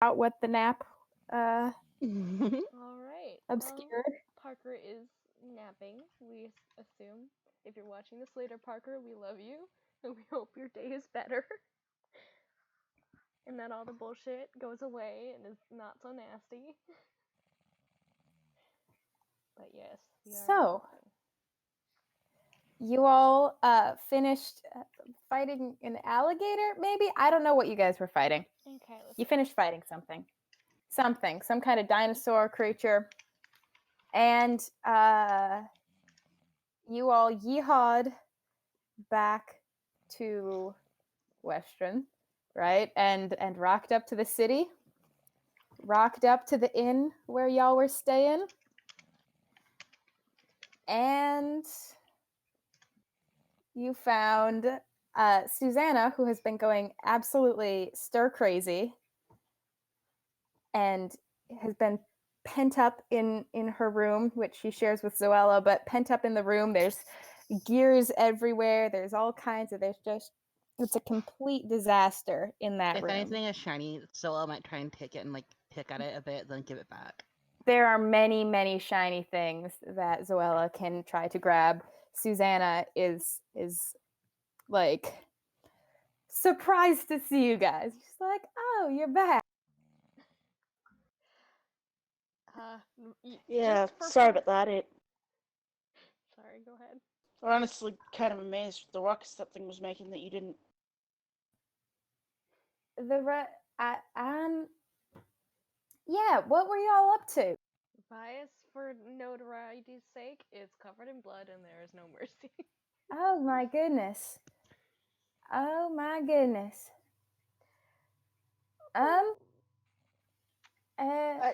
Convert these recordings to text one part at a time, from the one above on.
out what the nap All right. Well, obscured. Parker is napping. We assume. If you're watching this later, Parker, we love you, and we hope your day is better, and that all the bullshit goes away and is not so nasty. But yes, we are So, recording. you all finished fighting an alligator, maybe? I don't know what you guys were fighting. Okay, let's You see. finished fighting something. Something. Some kind of dinosaur creature. And you all yeehawed back to Western, right? And rocked up to the city. Rocked up to the inn where y'all were staying. And you found Susanna, who has been going absolutely stir crazy and has been pent up in her room, which she shares with Zoella, but pent up in the room. There's gears everywhere. There's all kinds of, it's a complete disaster in that If room. anything is shiny, Zola might try and take it and like pick at it a bit, then give it back. There are many, many shiny things that Zoella can try to grab. Susanna is like surprised to see you guys. She's like, "Oh, you're back." Uh, Yeah, just for sorry fun. about that. Sorry, go ahead. We're honestly kind of amazed with the ruckus that thing was making that you didn't. Yeah, what were y'all up to? Bias for notoriety's sake is covered in blood and there is no mercy. Oh my goodness. Oh my goodness. Um. Uh.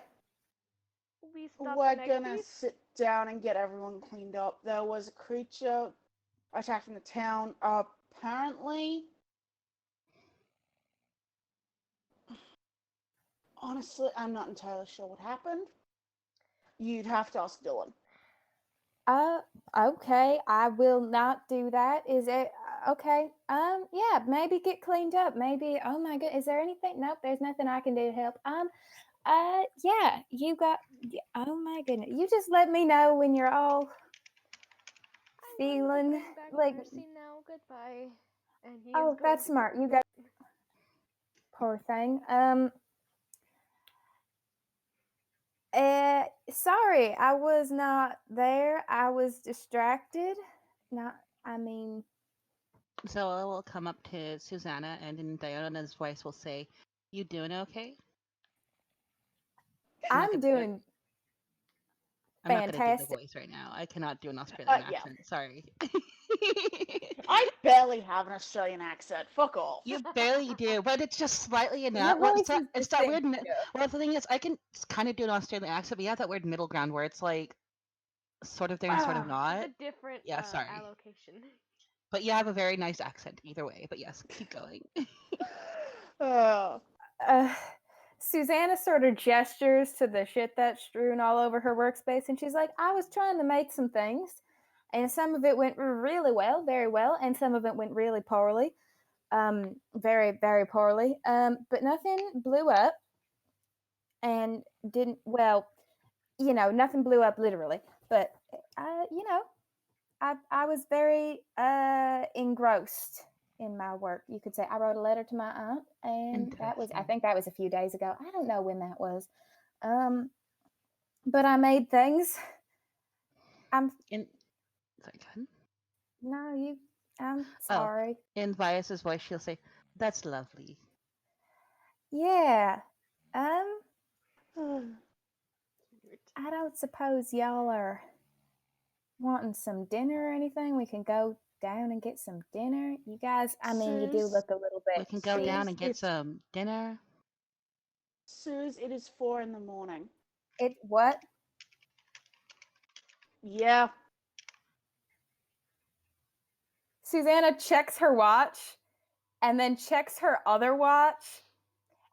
We stopped the We're next gonna beat. sit down and get everyone cleaned up. There was a creature attacking the town. Apparently, honestly, I'm not entirely sure what happened. You'd have to ask Dylan. Uh. Okay. I will not do that. Is it okay? Yeah. Maybe get cleaned up. Maybe. Oh my god. Is there anything? Nope. There's nothing I can do to help. Yeah. You got. Oh my goodness. You just let me know when you're all I'm going to feeling bring back like. Mercy now. Goodbye. And he is Oh, going that's to go. smart. You got. Poor thing. Sorry, I was not there. I was distracted. Not, I mean, Zola will come up to Susanna and in Diana's voice will say, "You doing okay?" I'm not I'm gonna do doing I'm not gonna do the fantastic. voice right now. I cannot do an Australian Yeah. accent. Sorry. I barely have an Australian accent. Fuck off. You barely do, but it's just slightly Your enough. Well, voice is it's that weird. distinct. Well, the thing is, I can kind of do an Australian accent, but you have that weird middle ground where it's like sort of there and sort of It's a not. different Yeah, sorry, allocation. but you have a very nice accent either way. But yes, keep going. uh, Uh, Susanna sort of gestures to the shit that's strewn all over her workspace, and she's like, I was trying to make some things, and some of it went really well, very well, and some of it went really poorly. Very, very poorly. But nothing blew up and didn't, well, nothing blew up literally, but uh, you know, I was very engrossed in my work. You could say I wrote a letter to my aunt, and I Interesting. think that was a few days ago. I don't know when that was. Um, but I made things. I'm In sorry, go ahead. no you. I'm Oh, sorry. in Vias's voice, she'll say, "That's lovely." Yeah. Um, uh, Cute. I don't suppose y'all are wanting some dinner or anything. We can go down and get some dinner. You guys, I mean, you do Suze, look a little We bit can go beat. down Suze, and get it's some dinner. Suze. It is 4 in the morning. It what? Yeah, Susanna checks her watch and then checks her other watch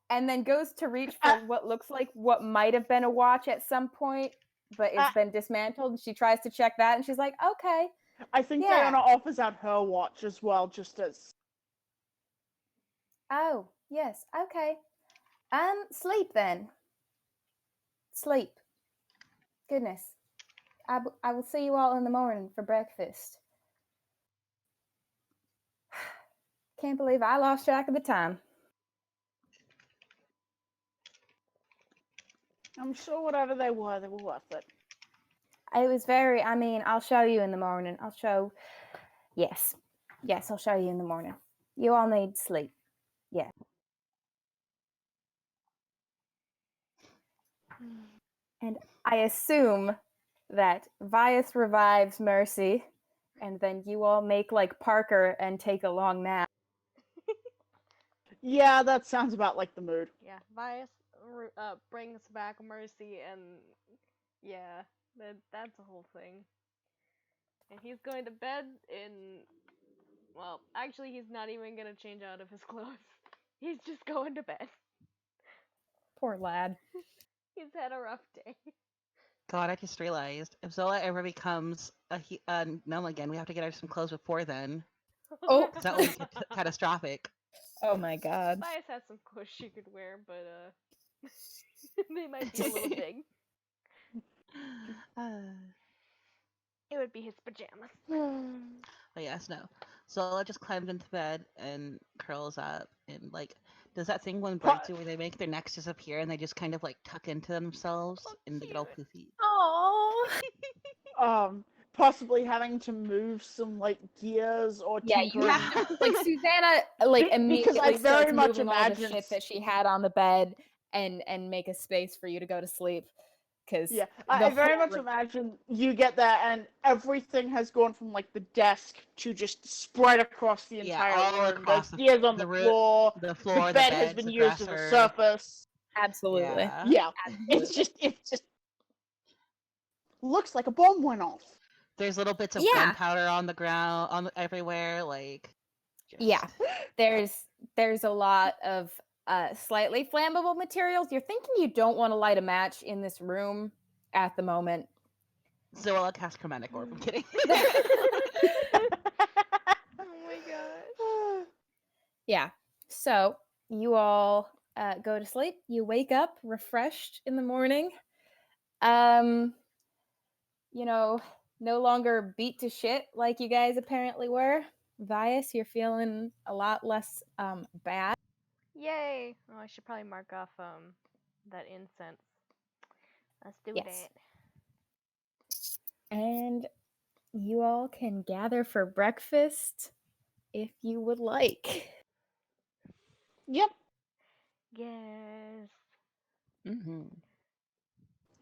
and then goes to reach uh, for what looks like what might have been a watch at some point, but uh, it's been dismantled. She tries to check that and she's like, okay, I think yeah. Diana offers out her watch as well, just as. Oh, yes, okay. Sleep then. Sleep. Goodness. I will see you all in the morning for breakfast. Can't believe I lost track of the time. I'm sure whatever they were worth it. It was very, I'll show you in the morning. Yes, I'll show you in the morning. You all need sleep. Yeah. And I assume that Vias revives Mercy, and then you all make like Parker and take a long nap. Yeah, that sounds about like the mood. Yeah, Vias brings back Mercy, and yeah, that's the whole thing. And he's going to bed in. Well, actually, he's not even gonna change out of his clothes. He's just going to bed. Poor lad. He's had a rough day. God, I just realized if Zola ever becomes a gnome again, we have to get her some clothes before then. Oh. 'Cause that would be catastrophic. Oh my god. Bias has some clothes she could wear, but they might be a little big. It would be his pajamas. But yes, no. Zola just climbs into bed and curls up and like does that thing when birds do where they make their necks disappear and they just kind of like tuck into themselves and they get all poofy. Oh. Possibly having to move some like gears or Yeah, you tinkering. have to, like Susanna like immediately I very starts much moving all the imagine- shit that she had on the bed and make a space for you to go to sleep. Because Yeah, I very much imagine you get there and everything has gone from like the desk to just spread across the entire all room. across There's gears on the floor. the floor, The bed has beds, been the used as a dresser. surface. Absolutely. Yeah. Yeah, it's just looks like a bomb went off. There's little bits of Yeah. gunpowder on the ground, everywhere. Like, Yeah. There's a lot of slightly flammable materials. You're thinking you don't want to light a match in this room at the moment. Zoella cast chromatic orb. I'm kidding. Oh my gosh. Yeah. So you all go to sleep. You wake up refreshed in the morning. No longer beat to shit like you guys apparently were. Vias, you're feeling a lot less bad. Yay! Oh, I should probably mark off that incense. Let's do Yes. that. And you all can gather for breakfast if you would like. Yep. Yes. Mm-hmm.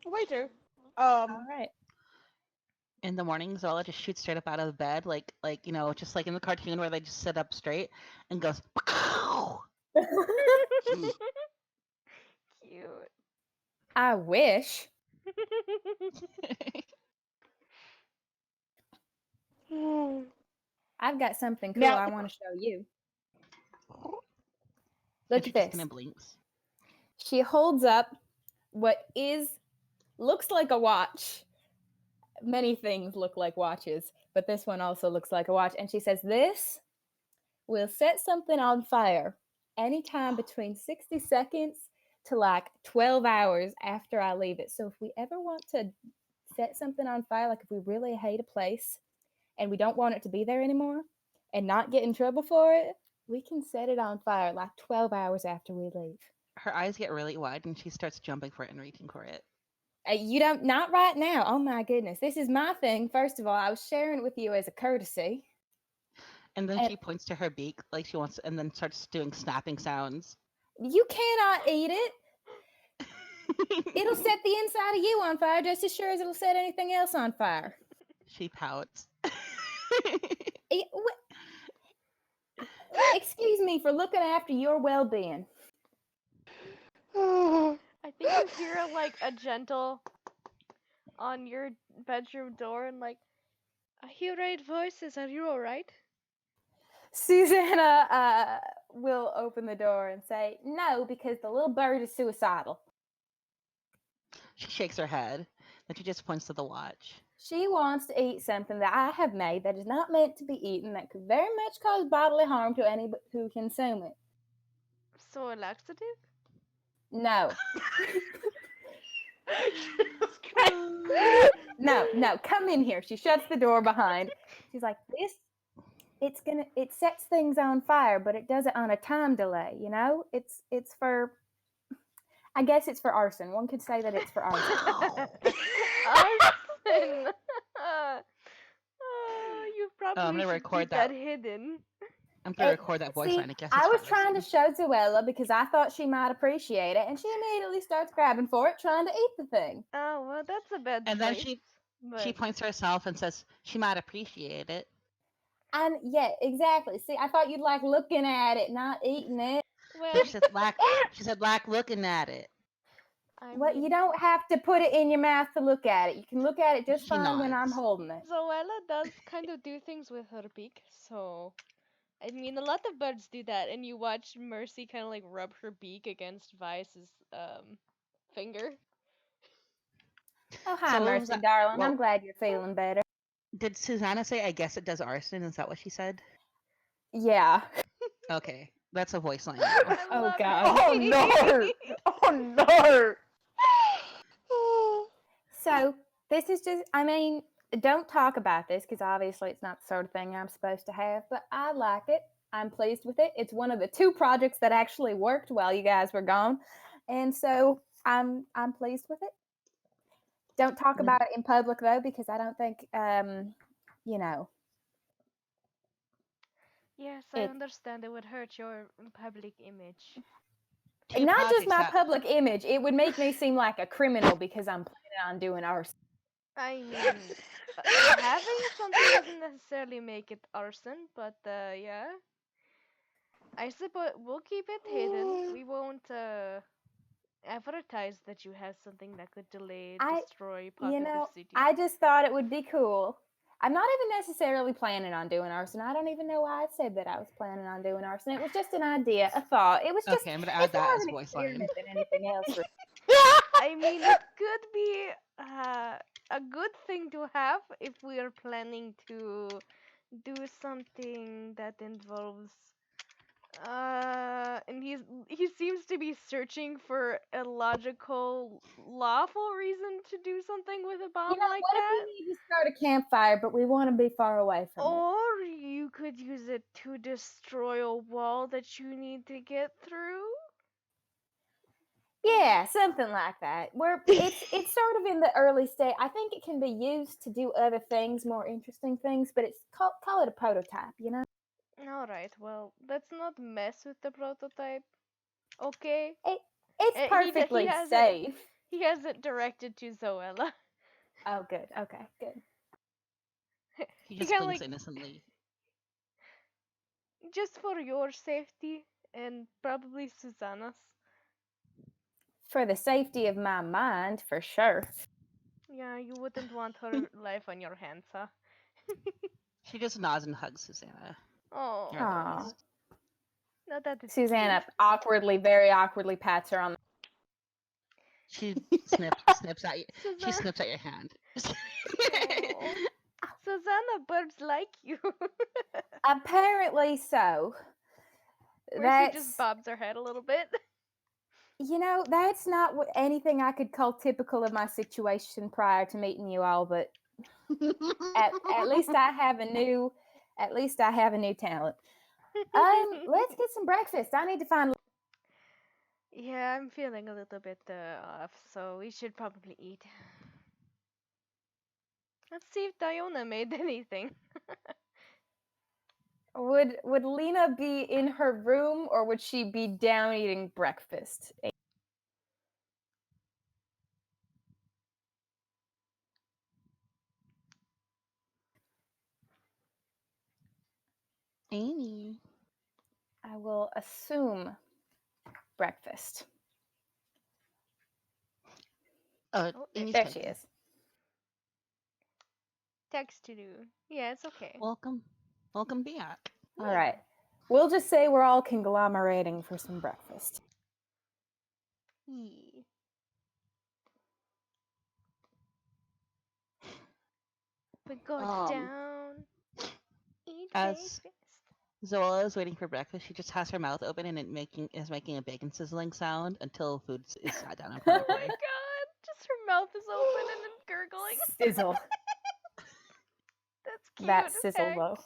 Waiter. All right. In the morning, Zola just shoots straight up out of bed, like just like in the cartoon where they just sit up straight and goes. Pow! Cute. I wish. I've got something cool Now- I want to show you. And Look she at just this. kind of blinks. She holds up what looks like a watch. Many things look like watches, but this one also looks like a watch. And she says, "This will set something on fire anytime between 60 seconds to like 12 hours after I leave it. So if we ever want to set something on fire, like if we really hate a place and we don't want it to be there anymore and not get in trouble for it, we can set it on fire like 12 hours after we leave." Her eyes get really wide and she starts jumping for it and reaching for it. Not right now. Oh my goodness. This is my thing. First of all, I was sharing it with you as a courtesy. And then And- she points to her beak like she wants, and then starts doing snapping sounds. You cannot eat it. It'll set the inside of you on fire just as sure as it'll set anything else on fire. She pouts. Excuse me for looking after your well-being. I think you hear like a gentle on your bedroom door and like, I hear 8 voices. Are you alright? Susanna will open the door and say, "No, because the little bird is suicidal. She shakes her head. Then she just points to the watch. She wants to eat something that I have made that is not meant to be eaten, that could very much cause bodily harm to any who consume it." So a laxative? No. Jesus Christ. No, come in here. She shuts the door behind. She's like, it sets things on fire, but it does it on a time delay, you know? It's for I guess it's for arson. One could say that it's for arson. Arson. You I'm probably gonna should record keep that that. hidden. I'm gonna It- record that voice See, line. I guess I it's was for trying to arson. show Zoella because I thought she might appreciate it, and she immediately starts grabbing for it, trying to eat the thing. Oh, well, that's a bad And then choice. she But points to herself and says she might appreciate it. And yeah, exactly. See, I thought you'd like looking at it, not eating it. well, She said like looking at it. I Well, mean, you don't have to put it in your mouth to look at it. You can look at it just She fine when I'm nods. holding it. Zoella does kind of do things with her beak, so I mean, a lot of birds do that, and you watch Mercy kind of like rub her beak against Vice's finger. Oh, hi, So what was Mercy, that? darling. Well- I'm glad you're feeling better. Did Susanna say, I guess it does arson? Is that what she said? Yeah. Okay, that's a voice line. now. I Oh, love God. Oh it. no! Oh no! So this is just, I mean, don't talk about this because obviously it's not the sort of thing I'm supposed to have, but I like it. I'm pleased with it. It's one of the 2 projects that actually worked while you guys were gone. And so I'm pleased with it. Don't talk Mm. about it in public though, because I don't think you know, Yes, I It- understand it would hurt your public image. Two not just projects my that- public image. It would make me seem like a criminal because I'm planning on doing arson. I mean, having something doesn't necessarily make it arson, but yeah. I suppose we'll keep it hidden. We won't advertise that you have something that could delay, destroy part You of the know, city. I just thought it would be cool. I'm not even necessarily planning on doing arson. I don't even know why I said that I was planning on doing arson. It was just an idea, a thought. It was just Okay, I'm gonna add it's more that of as an voice line. experiment than anything else. really. I mean, it could be a good thing to have if we are planning to do something that involves. And he seems to be searching for a logical, lawful reason to do something with a bomb You know, like what that. if we need to start a campfire, but we want to be far away from it? Or you could use it to destroy a wall that you need to get through. Yeah, something like that. Where it's sort of in the early stage. I think it can be used to do other things, more interesting things, but it's call it a prototype, you know? Alright, well, let's not mess with the prototype. Okay? It's He perfectly has it. safe. He has it directed to Zoella. Oh, good. Okay, good. He just kinda blinks like- innocently. Just for your safety and probably Susanna's. For the safety of my mind, for sure. Yeah, you wouldn't want her life on your hands, huh? She just nods and hugs Susanna. Oh, You're the Aw. best. not that it's Susanna cute. awkwardly, very awkwardly pats her on the She snips at you. She Susanna, snips at your hand. Aw. Susanna, birds like you. Apparently so. Mercy That's just bobs her head a little bit. that's not anything I could call typical of my situation prior to meeting you all, but at least I have a new talent. Let's get some breakfast. I need to find Yeah, I'm feeling a little bit off, so we should probably eat. Let's see if Diona made anything. Would Lena be in her room or would she be down eating breakfast? Amy. I will assume breakfast. Oh, Oh, Amy's There typing. she is. Text to do. Yeah, it's okay. Welcome back. All right. We'll just say we're all conglomerating for some breakfast. Yeah. But go down. Eat as- breakfast. Zola is waiting for breakfast. She just has her mouth open and is making a bacon sizzling sound until food is sat down in front Oh of my her. god! Just her mouth is open and then gurgling. Sizzle. That's cute. That as sizzle heck. though.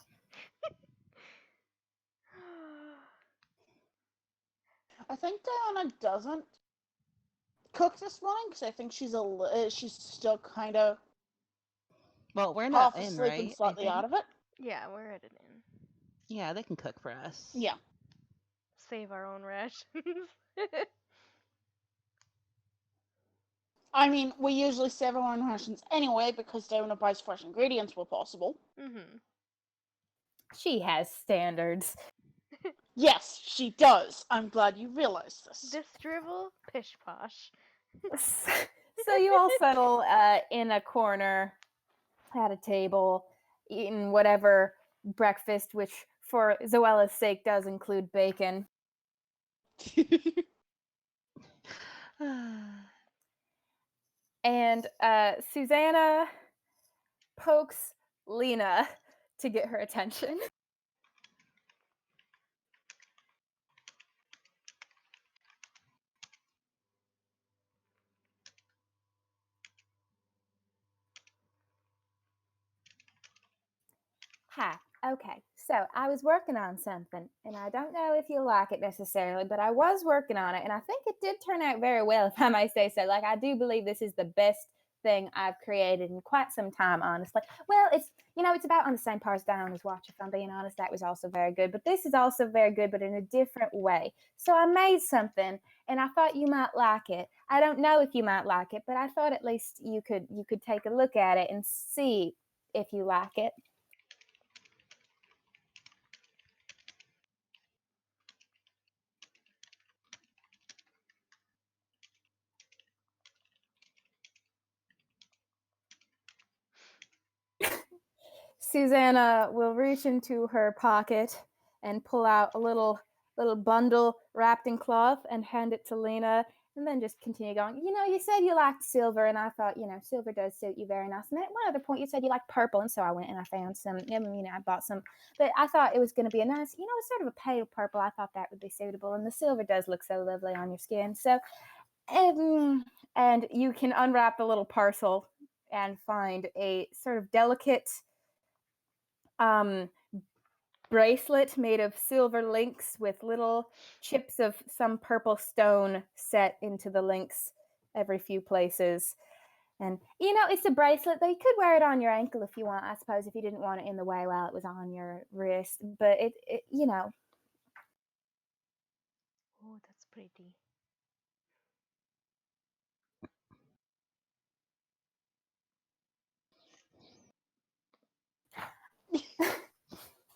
I think Diana doesn't cook this morning because I think she's still kind of Well, we're half not in, asleep and right? I slightly out think. of it. Yeah, we're at an inn. Yeah, they can cook for us. Yeah. Save our own rations. I mean, we usually save our own rations anyway because Diana buys fresh ingredients where possible. Mm-hmm. She has standards. Yes, she does. I'm glad you realized this. This drivel, pish posh. So you all settle in a corner at a table, eating whatever breakfast, which for Zoella's sake does include bacon. And Susanna pokes Lena to get her attention. Hi. Okay, so I was working on something, and I don't know if you'll like it necessarily, but I was working on it, and I think it did turn out very well, if I may say so. Like, I do believe this is the best thing I've created in quite some time, honestly. Well, it's about on the same par as Diana's watch, if I'm being honest. That was also very good, but this is also very good, but in a different way. So I made something, and I thought you might like it. I don't know if you might like it, but I thought at least you could take a look at it and see if you like it. Susanna will reach into her pocket and pull out a little bundle wrapped in cloth and hand it to Lena, and then just continue going. You said you liked silver, and I thought, silver does suit you very nice. And at one other point, you said you liked purple, and so I went and I found some. I bought some, but I thought it was going to be a nice, sort of a pale purple. I thought that would be suitable, and the silver does look so lovely on your skin. So, and you can unwrap the little parcel and find a sort of delicate bracelet made of silver links with little chips of some purple stone set into the links every few places. And it's a bracelet, though you could wear it on your ankle if you want, I suppose, if you didn't want it in the way while it was on your wrist. But it Oh, that's pretty.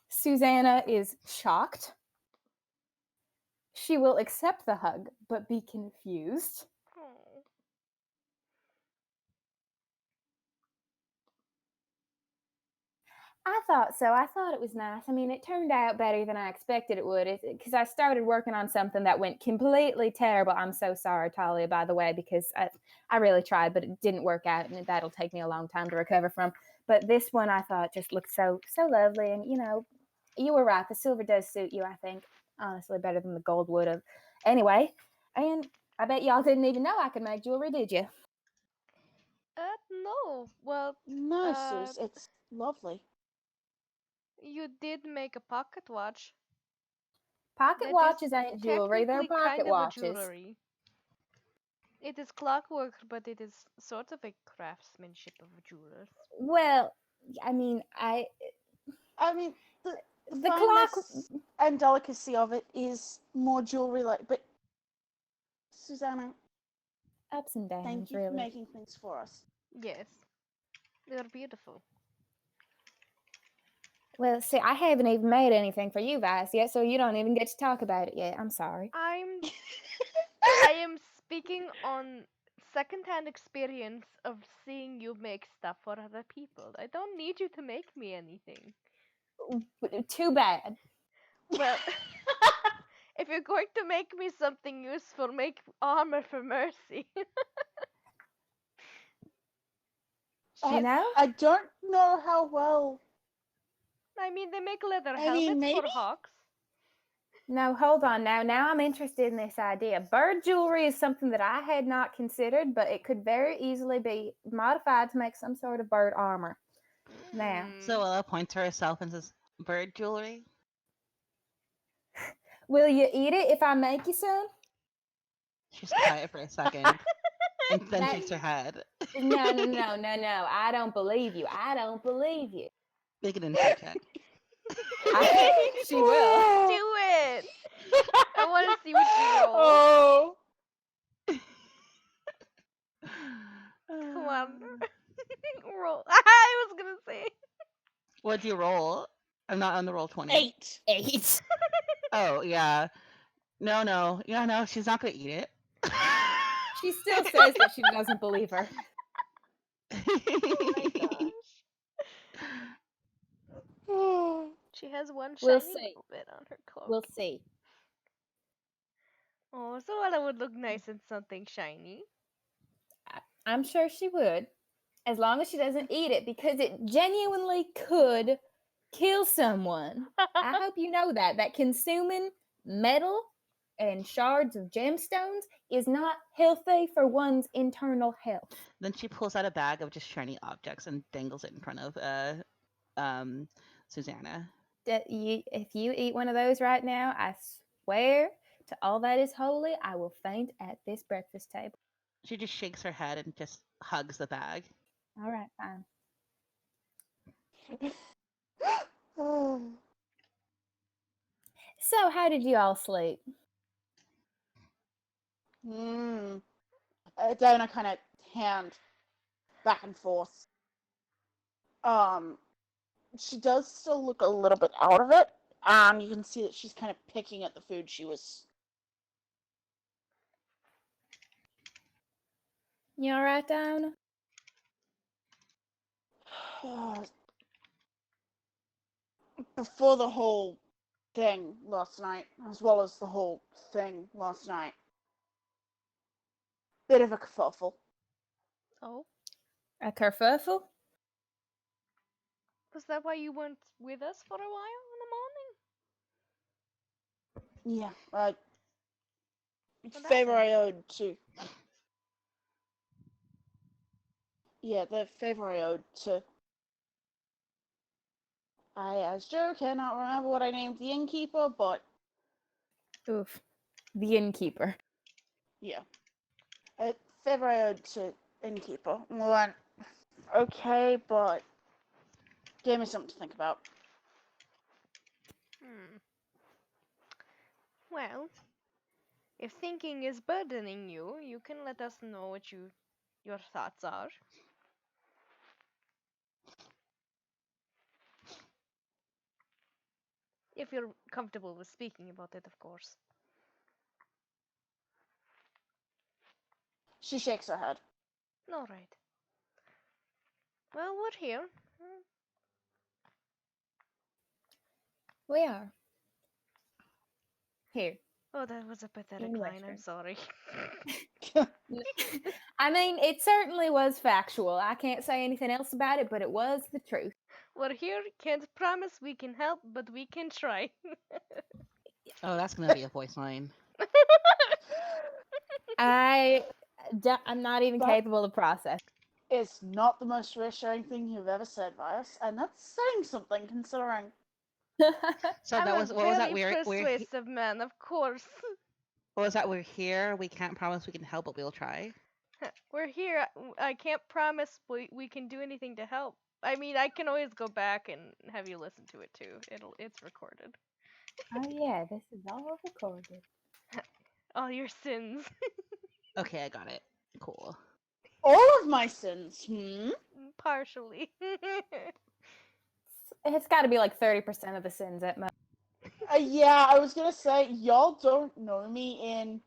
Susanna is shocked. She will accept the hug, but be confused. Oh. I thought so. I thought it was nice. I mean, it turned out better than I expected it would. Because I started working on something that went completely terrible. I'm so sorry, Talia, by the way, because I really tried, but it didn't work out, and that'll take me a long time to recover from. But this one I thought just looked so lovely, and you were right. The silver does suit you, I think, honestly, better than the gold would have. Anyway, and I bet y'all didn't even know I could make jewelry, did you? No. Well, No, Sus, it's lovely. you did make a pocket watch. Pocket That is watches ain't jewelry, they're technically pocket kind of a watches. jewelry. It is clockwork, but it is sort of a craftsmanship of a jeweler. Well, I mean, The the clock. fineness and delicacy of it is more jewelry-like, but Susanna, Ups and downs, thank you really. for making things for us. Yes. They're beautiful. Well, see, I haven't even made anything for you guys yet, so you don't even get to talk about it yet. I'm sorry. I am speaking on second-hand experience of seeing you make stuff for other people. I don't need you to make me anything. Too bad. Well, if you're going to make me something useful, make armor for Mercy. You know? I don't know how well I mean, they make leather I helmets mean, for maybe. hawks. No, hold on now. Now I'm interested in this idea. Bird jewelry is something that I had not considered, but it could very easily be modified to make some sort of bird armor. Now, So Ella points to herself and says, "Bird jewelry." will you eat it if I make you some? She's quiet for a second, and then That- shakes her head. No. I don't believe you. I don't believe you. Make an insight check. She will. Do it. I want to see what you roll. Oh. Come on. Roll. I was gonna say. What'd you roll? I'm not on the roll 20. 8. 8. Oh, yeah. No. Yeah, no, she's not gonna eat it. She still says that she doesn't believe her. Oh my gosh. Oh. She has one shiny We'll see. little bit on her cloak. We'll see. Oh, so Ella would look nice in something shiny. I'm sure she would, as long as she doesn't eat it, because it genuinely could kill someone. I hope you know that consuming metal and shards of gemstones is not healthy for one's internal health. Then she pulls out a bag of just shiny objects and dangles it in front of Susanna. If you eat one of those right now, I swear to all that is holy, I will faint at this breakfast table. She just shakes her head and just hugs the bag. All right, fine. Oh. So, how did you all sleep? Diana kind of hand back and forth. She does still look a little bit out of it. You can see that she's kind of picking at the food she was. You all right, Diana? Before the whole thing last night, as well as the whole thing last night, bit of a kerfuffle. Oh, A kerfuffle? was that why you weren't with us for a while in the morning? Yeah, What favor happened? I owed to. Yeah, the favor I owed to. As Joe, cannot remember what I named the innkeeper, but Oof. The innkeeper. yeah. Favor I owed to innkeeper. Went, okay, but gave me something to think about. Well, if thinking is burdening you, you can let us know what your thoughts are. If you're comfortable with speaking about it, of course. She shakes her head. All right. Well, we're here. We are. Here. Oh, that was a pathetic In line. I'm Western. sorry. I mean, it certainly was factual. I can't say anything else about it, but it was the truth. We're here. Can't promise we can help, but we can try. Oh, that's gonna be a voice line. I'm not even But- capable of process. It's not the most reassuring thing you've ever said, Vias, and that's saying something considering. So I'm that a was what was that? very We're persuasive man, of course. what was that? We're here. We can't promise we can help, but we'll try. We're here. I can't promise we can do anything to help. I mean, I can always go back and have you listen to it too. It's recorded. Oh yeah, this is all recorded. All your sins. Okay, I got it. Cool. All of my sins, Partially. It's got to be like 30% of the sins at most. Yeah, I was gonna say, y'all don't know me in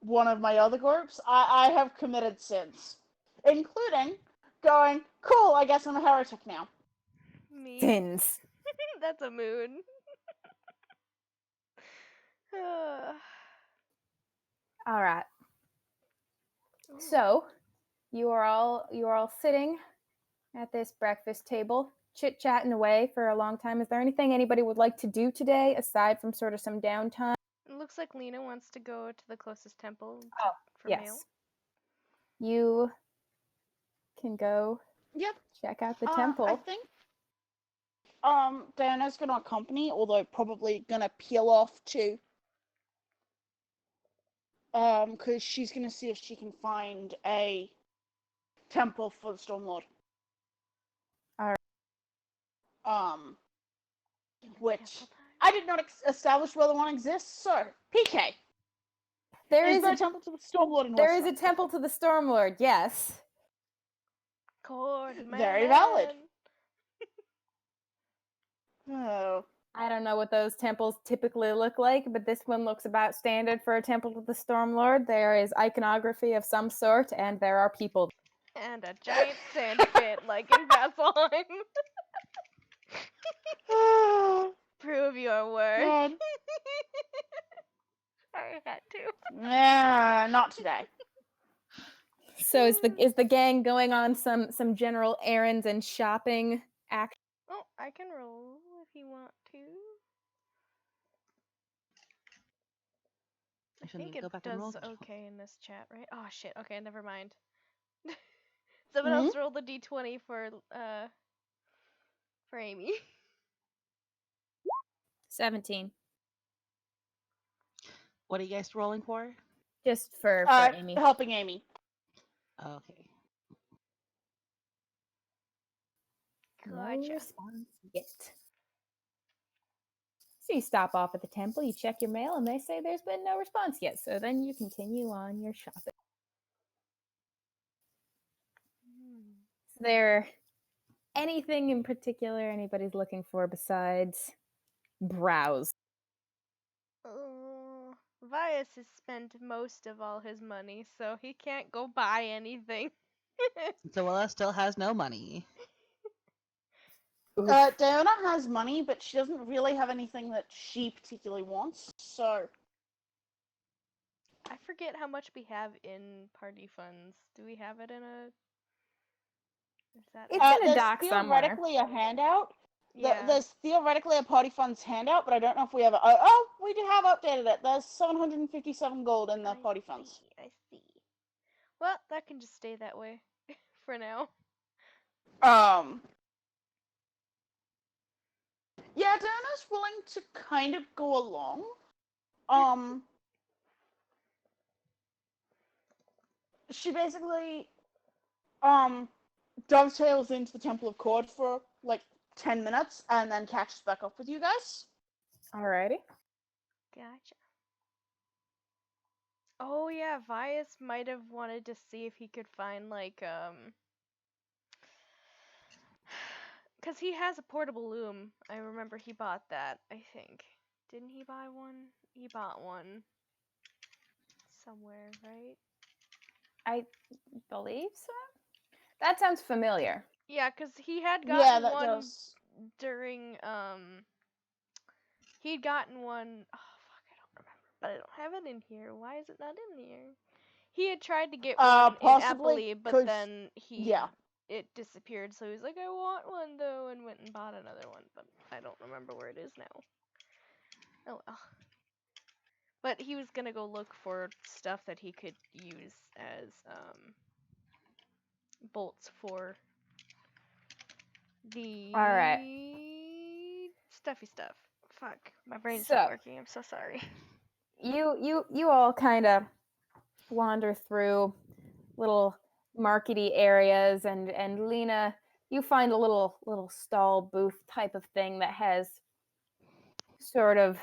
one of my other groups. I have committed sins, including going, cool, I guess I'm a heretic now. Me. Sins. That's a moon. All right. So, you are all sitting at this breakfast table. chit-chatting away for a long time. Is there anything anybody would like to do today aside from sort of some downtime? It looks like Lena wants to go to the closest temple Oh, for mail. Yes. You can go Yep. check out the I temple. think Diana's gonna accompany, although probably gonna peel off too. Because she's gonna see if she can find a temple for the Stormlord. Alright. Which Temple time. I did not establish whether one exists. So, PK, There is is there a a temple to the Stormlord in there is a Westland? temple to the Stormlord. Yes. Cord Very man. valid. Oh. I don't know what those temples typically look like, but this one looks about standard for a temple to the Stormlord. There is iconography of some sort, and there are people. And a giant sand pit like in Vasselheim. Prove your worth. God. I had to. Nah, not today. So is the gang going on some general errands and shopping action? Oh, I can roll if you want to. I Shouldn't think we it go back and roll? does okay in this chat, right? Oh shit. Okay, never mind. Someone else rolled the d20 for Amy. 17. What are you guys rolling for? Just for Amy. Helping Amy. Okay. No Gotcha. response yet. So you stop off at the temple, you check your mail, and they say there's been no response yet. So then you continue on your shopping. Is there anything in particular anybody's looking for besides browse? Vias has spent most of all his money, so he can't go buy anything. So Willa still has no money. Diana has money, but she doesn't really have anything that she particularly wants, so... I forget how much we have in party funds. Do we have it in a... Is that... It's in a there's doc somewhere. theoretically a handout. Yeah. There's theoretically a party funds handout, but I don't know if we ever... Oh, we have updated it. There's 757 gold in the party funds. I see. Well, that can just stay that way for now. Yeah, Diana's willing to kind of go along. She basically, dovetails into the Temple of Cord for, like, 10 minutes, and then catches back up with you guys. Alrighty. Gotcha. Oh yeah, Vias might have wanted to see if he could find like cuz he has a portable loom. I remember he bought that, I think. Didn't he buy one? He bought one somewhere, right? I believe so. That sounds familiar. Yeah, cuz he had Yeah, gotten that one does. during he'd gotten one. Oh fuck, I don't remember. But I don't have it in here. Why is it not in here? He had tried to get one in Possibly Eppley, but 'cause- then yeah. it disappeared. So he was like, I want one though, and went and bought another one. But I don't remember where it is now. Oh well. But he was gonna go look for stuff that he could use as bolts for the stuffy stuff. Fuck, my brain's not working. I'm so sorry. You all kind of wander through little markety areas, and Lena, you find a little stall booth type of thing that has sort of,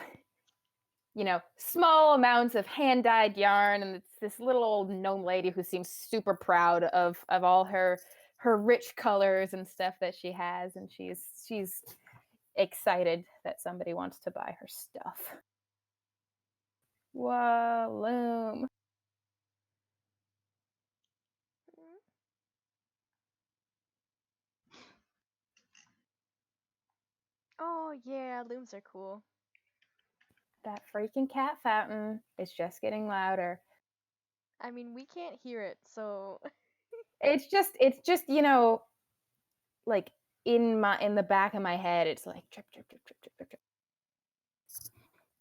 small amounts of hand-dyed yarn, and it's this little old gnome lady who seems super proud of all her rich colors and stuff that she has, and she's excited that somebody wants to buy her stuff. Loom. Oh yeah, looms are cool. That freaking cat fountain is just getting louder. I mean, we can't hear it, so It's just, like in the back of my head, it's like drip, drip, drip, drip, drip, drip, drip.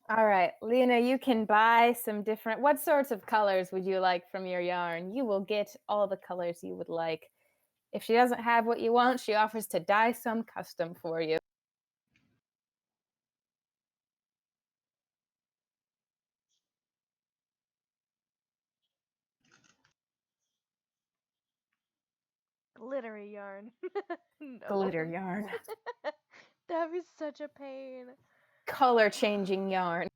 All right, Lena, you can buy some different. What sorts of colors would you like from your yarn? You will get all the colors you would like. If she doesn't have what you want, she offers to dye some custom for you. Glittery yarn. No. Glitter yarn. That'd be such a pain. Color changing yarn.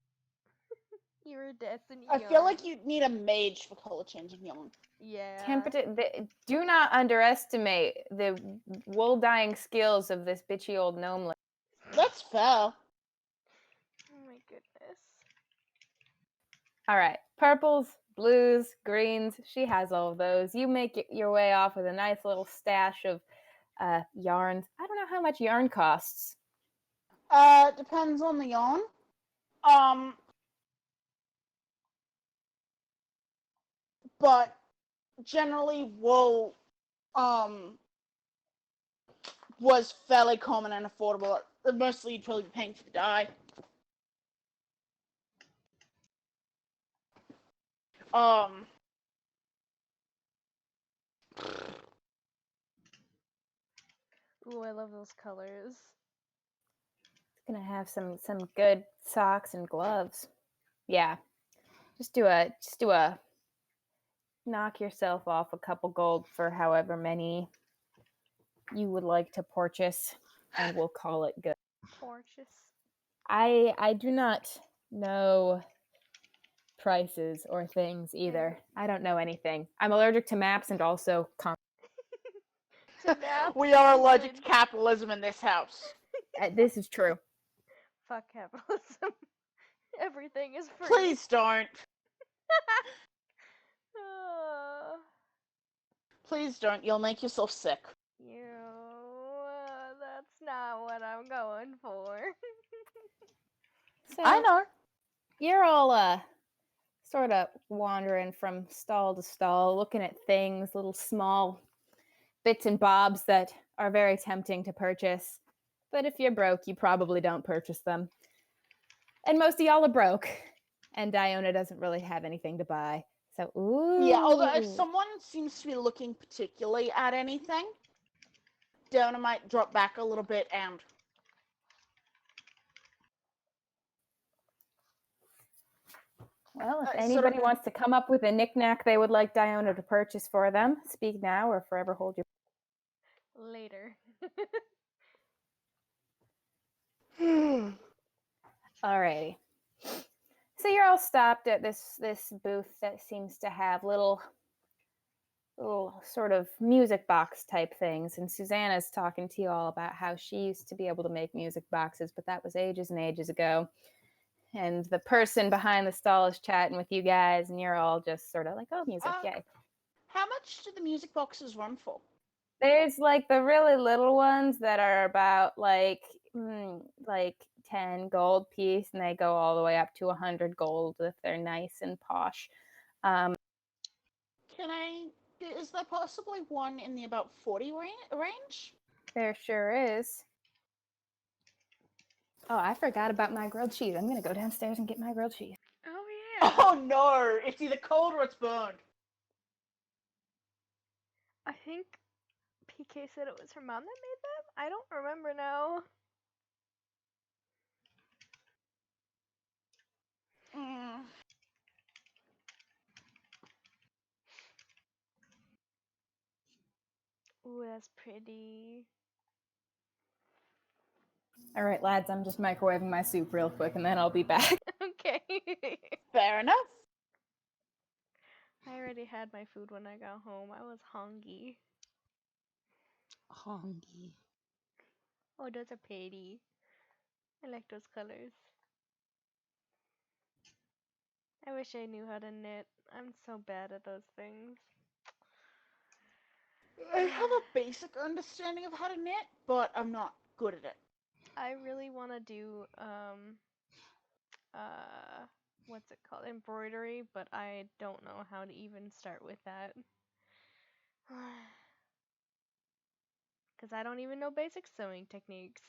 Iridescent I yarn. feel like you'd need a mage for color changing yarn. Yeah. Do not underestimate the wool dyeing skills of this bitchy old gnome. That's fair. Oh my goodness. All right, purples, blues, greens. She has all of those. You make your way off with a nice little stash of yarns. I don't know how much yarn costs. Depends on the yarn. But generally wool was fairly common and affordable. Mostly you'd probably be paying for the dye. Ooh, I love those colors. Gonna have some good socks and gloves. Yeah, just do a knock yourself off a couple gold for however many you would like to purchase, and we'll call it good. Gorgeous. I do not know prices or things either. I don't know anything. I'm allergic to maps and also To maps We are allergic to and- capitalism in this house. this is true. Fuck capitalism. Everything is free. Please don't. Please don't. You'll make yourself sick. That's not what I'm going for. So I know. you're all sort of wandering from stall to stall, looking at things, little small bits and bobs that are very tempting to purchase. But if you're broke, you probably don't purchase them. And most of y'all are broke, and Diona doesn't really have anything to buy. So, ooh. Yeah, although if someone seems to be looking particularly at anything, Diona might drop back a little bit and... Well, if sort anybody of- wants to come up with a knickknack they would like Diona to purchase for them, speak now or forever hold your... Later. Alrighty. So you're all stopped at this booth that seems to have little sort of music box type things, and Susanna's talking to you all about how she used to be able to make music boxes, but that was ages and ages ago. And the person behind the stall is chatting with you guys, and you're all just sort of like, oh, music, yay. How much do the music boxes run for? There's like the really little ones that are about like 10 gold piece, and they go all the way up to 100 gold if they're nice and posh. Is there possibly one in the about 40 range? There sure is. Oh, I forgot about my grilled cheese. I'm gonna go downstairs and get my grilled cheese. Oh yeah. Oh no! It's either cold or it's burned. I think PK said it was her mom that made them? I don't remember now. Ooh, that's pretty. All right, lads, I'm just microwaving my soup real quick, and then I'll be back. Okay. Fair enough. I already had my food when I got home. I was hungry. Honky. Oh, those are pretty. I like those colors. I wish I knew how to knit. I'm so bad at those things. I have a basic understanding of how to knit, but I'm not good at it. I really want to do what's it called? Embroidery, but I don't know how to even start with that. Because I don't even know basic sewing techniques.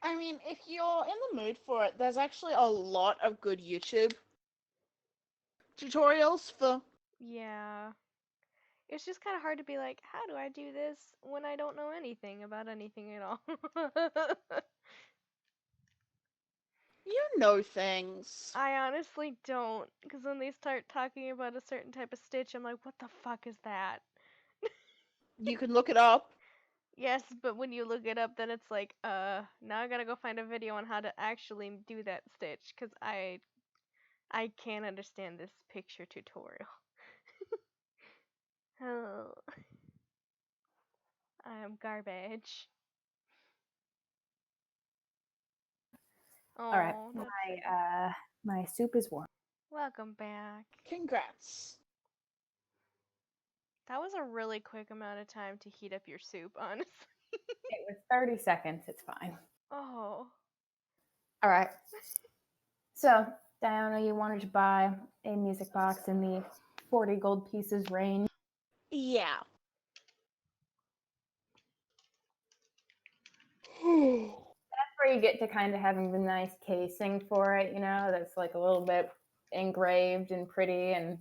I mean, if you're in the mood for it, there's actually a lot of good YouTube tutorials for. Yeah. It's just kind of hard to be like, how do I do this when I don't know anything about anything at all? You know things. I honestly don't, because when they start talking about a certain type of stitch, I'm like, what the fuck is that? You can look it up. Yes, but when you look it up, then it's like, now I gotta go find a video on how to actually do that stitch, because I can't understand this picture tutorial. Oh, I am garbage. All right, Oh, that's my soup is warm. welcome back. Congrats. That was a really quick amount of time to heat up your soup, honestly. It was 30 seconds. It's fine. Oh, All right. So, Diana, you wanted to buy a music box in the 40 gold pieces range. Yeah. That's where you get to kind of having the nice casing for it, you know, that's like a little bit engraved and pretty, and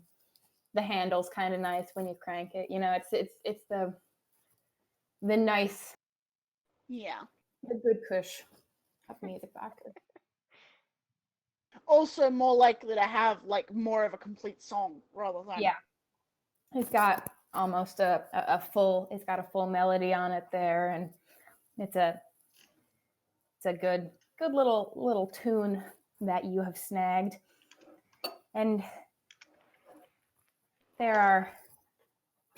the handle's kind of nice when you crank it. You know, it's the nice, Yeah. the good cush of music boxes. Also more likely to have like more of a complete song rather than. Yeah. It's got almost a full, it's got a full melody on it there, and it's a good little tune that you have snagged. And there are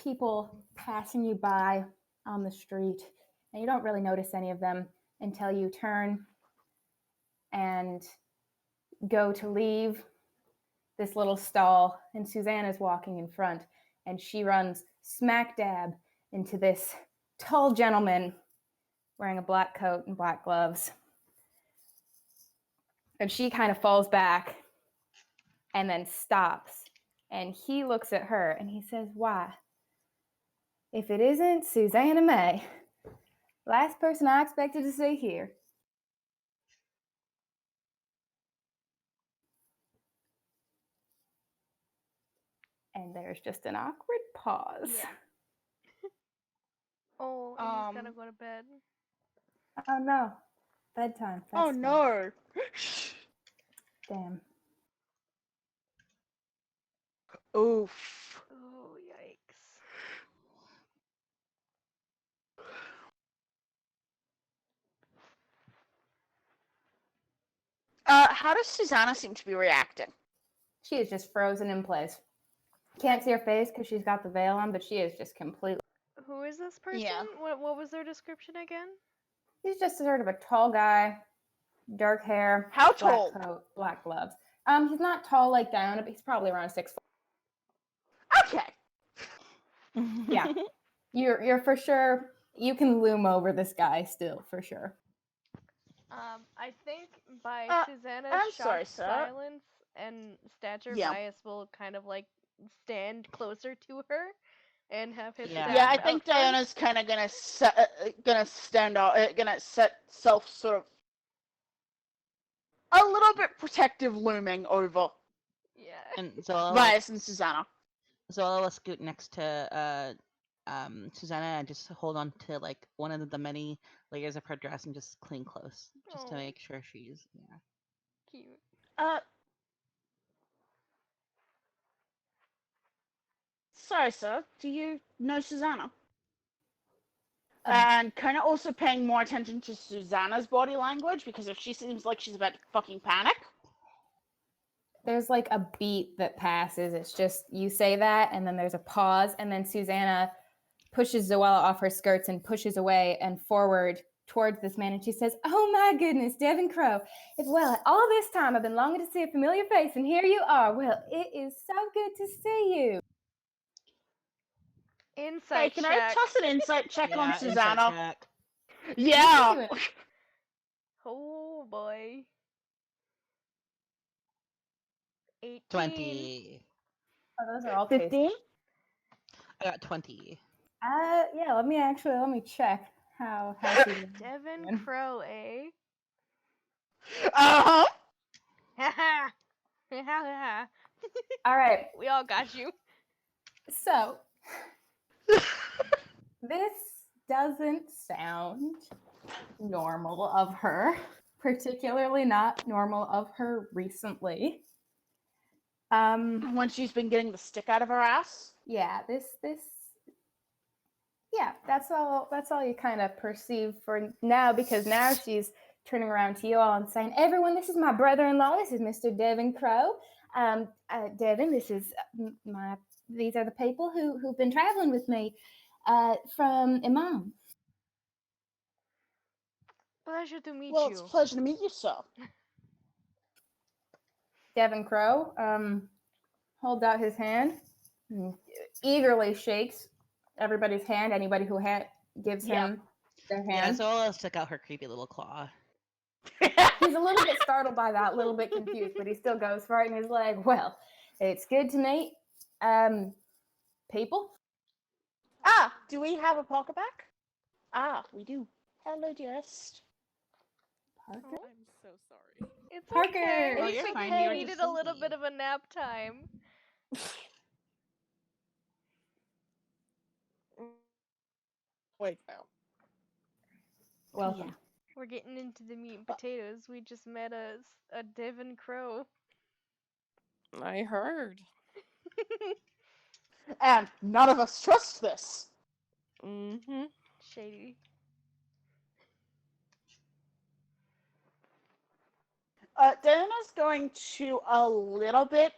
people passing you by on the street, and you don't really notice any of them until you turn and go to leave this little stall, and Susanna's walking in front, and she runs smack dab into this tall gentleman wearing a black coat and black gloves. And she kind of falls back and then stops. And he looks at her and he says, "Why? If it isn't Susanna May, last person I expected to see here." And there's just an awkward pause. yeah. Oh, and he's gotta go to bed. Oh no, bedtime. That's Oh no. Damn. Oof. Oh, yikes. How does Susanna seem to be reacting? She is just frozen in place. Can't see her face because she's got the veil on, but she is just completely. Who is this person? Yeah. What was their description again? He's just sort of a tall guy, dark hair, How black tall? coat, black gloves. He's not tall like Diana, but he's probably around 6 foot. Okay. Yeah. You're for sure. You can loom over this guy still for sure. I think by Susanna's I'm sorry, shocked sir. silence and stature, Yeah. Bias will kind of like stand closer to her and have his Yeah. staff Yeah, I out think front. Diana's kind of gonna stand out, gonna set self sort of a little bit protective looming over Yeah. And Zola Vias and Susanna. will scoot next to Susanna and just hold on to like one of the many layers of her dress and just cling close, just to Aw. make sure she's Cute. Sorry, sir. Do you know Susanna? And kind of also paying more attention to Susanna's body language, because if she seems like she's about to fucking panic. There's like a beat that passes. It's just you say that, and then there's a pause, and then Susanna pushes Zoella off her skirts and pushes away and forward towards this man, and she says, "Oh my goodness, Devin Crow. Well, all this time I've been longing to see a familiar face, and here you are. Well, it is so good to see you." Insight Hey, can check. I toss an insight check on insight Susanna? check. Yeah. Oh boy. 18. 20. Oh, those are all 15? I got 20. Yeah. Let me check how Suzanne. Devin doing. Crow, eh? Uh-huh. Ha ha. All right. We all got you. So this doesn't sound normal of her, particularly not normal of her recently. When she's been getting the stick out of her ass. Yeah, this yeah, that's all you kind of perceive for now, because now she's turning around to you all and saying, "Everyone, this is my brother-in-law. This is Mr. Devin Crow. Devin, this is these are the people who've been traveling with me from Imam." Pleasure to meet Well, you. it's a pleasure to meet you, sir. Devin Crow holds out his hand, and eagerly shakes everybody's hand. Anybody who gives him their Yeah, hand. so I'll stick out her creepy little claw. He's a little bit startled by that, a little bit confused, but he still goes for it and he's like, "Well, it's good to meet people." Do we have a pocketback? We do. Hello, dearest. Parker? I'm so sorry. It's Parker! okay. Oh, It's you're fine, okay. you were We just needed a little sleepy. bit of a nap time. Wait now. Welcome. We're getting into the meat and potatoes. We just met a Devin Crow. I heard. And none of us trust this. Mm-hmm. Shady. Diana's going to a little bit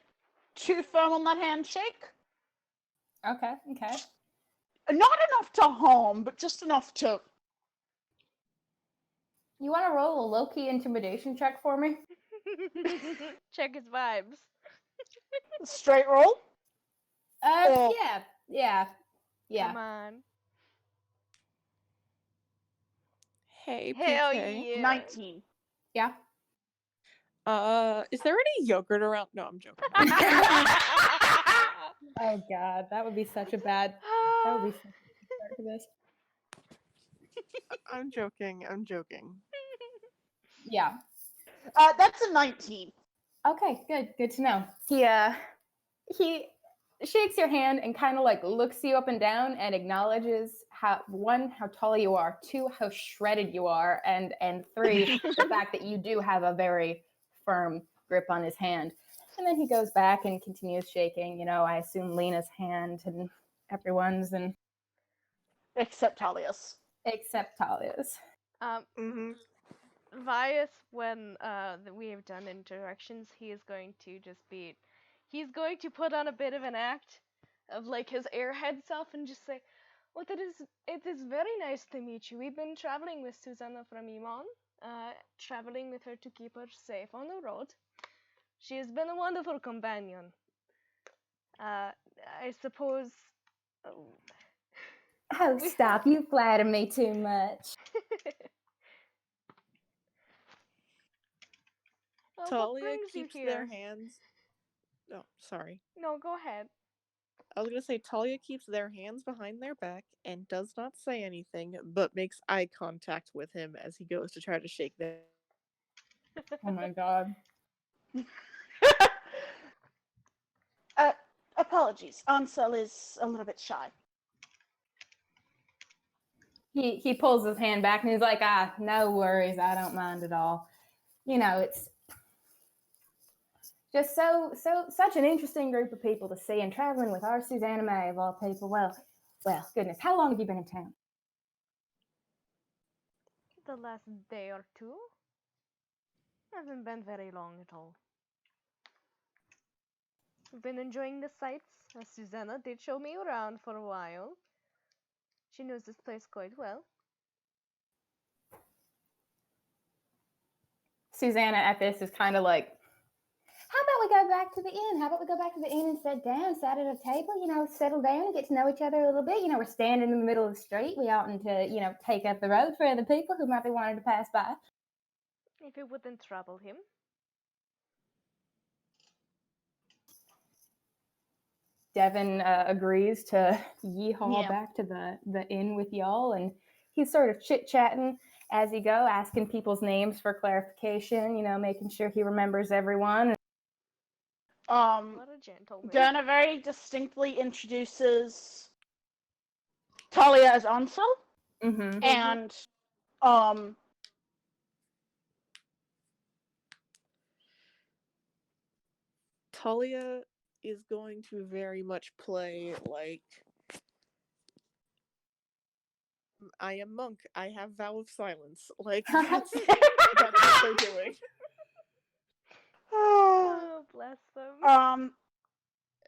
too firm on that handshake. Okay. Not enough to harm, but just enough to. You want to roll a low-key intimidation check for me? Check his vibes. Straight roll? Or- Yeah. Come on. Hey, Hell PK. yeah. 19. Yeah. Is there any yogurt around? No, I'm joking. Oh God, that would be such a bad. That would be such a bad start to this. I'm joking. I'm joking. Yeah. That's a 19. Okay. Good to know. He shakes your hand and kind of like looks you up and down and acknowledges how tall you are, two, how shredded you are, and three, the fact that you do have a very firm grip on his hand. And then he goes back and continues shaking, I assume Lena's hand and everyone's, and Except Talia's. except Talia's. Mm-hmm. Vias, when we have done interactions, he's going to put on a bit of an act of like his airhead self and just say, "Well, it is very nice to meet you. We've been traveling with Susanna from Iman, traveling with her to keep her safe on the road. She has been a wonderful companion. I suppose." Oh, stop! You flatter me too much. What Talia brings you keeps their here? hands. Oh, sorry. No, go ahead. I was gonna say Talia keeps their hands behind their back and does not say anything, but makes eye contact with him as he goes to try to shake them. Oh my God. Apologies. Ansel is a little bit shy. He pulls his hand back and he's like, no worries, I don't mind at all. It's just such an interesting group of people to see, and traveling with our Susanna May of all people. Well, goodness, how long have you been in town? The last day or two? Hasn't been very long at all. I've been enjoying the sights. Susanna did show me around for a while. She knows this place quite well. Susanna at this is kind of like, how about we go back to the inn? How about we go back to the inn and sit down, sat at a table, settle down and get to know each other a little bit. We're standing in the middle of the street. We oughtn't to, take up the road for other people who might be wanting to pass by. If it wouldn't trouble him. Devin agrees to yeehaw Yeah. back to the inn with y'all, and he's sort of chit chatting as he go, asking people's names for clarification. Making sure he remembers everyone. What a gentleman. Dana very distinctly introduces Talia as Ansel, Mm-hmm. and Talia is going to very much play like I am monk. I have vow of silence. Like that's what they're doing. Oh, bless them.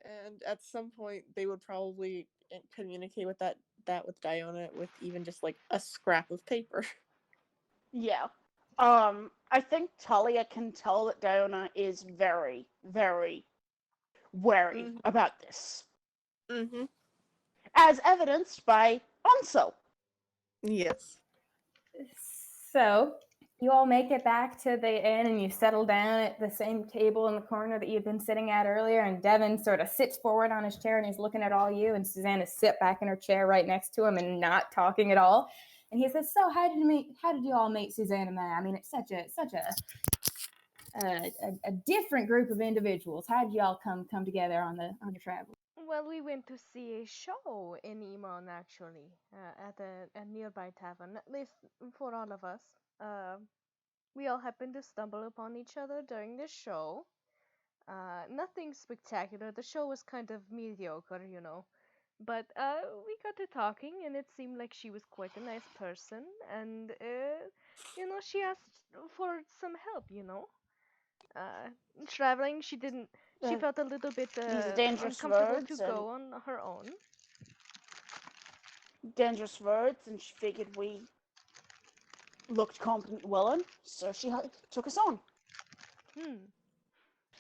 And at some point, they would probably communicate with that with Diona with even just like a scrap of paper. Yeah. I think Talia can tell that Diona is very, very wary about this. Mm-hmm. As evidenced by Ansel. Yes. So you all make it back to the inn, and you settle down at the same table in the corner that you'd been sitting at earlier. And Devin sort of sits forward on his chair, and he's looking at all you. And Susanna sit back in her chair right next to him and not talking at all. And he says, "So how did you all meet Susanna May? I mean, it's such a different group of individuals. How did you all come together on the travel?" Well, we went to see a show in Emon, actually, at a nearby tavern, at least for all of us. We all happened to stumble upon each other during the show. Nothing spectacular. The show was kind of mediocre, But we got to talking, and it seemed like she was quite a nice person, and she asked for some help. Traveling, she didn't. She felt a little bit These are dangerous uncomfortable words to go on her own. Dangerous words, and she figured we looked competent and willing, so she took us on.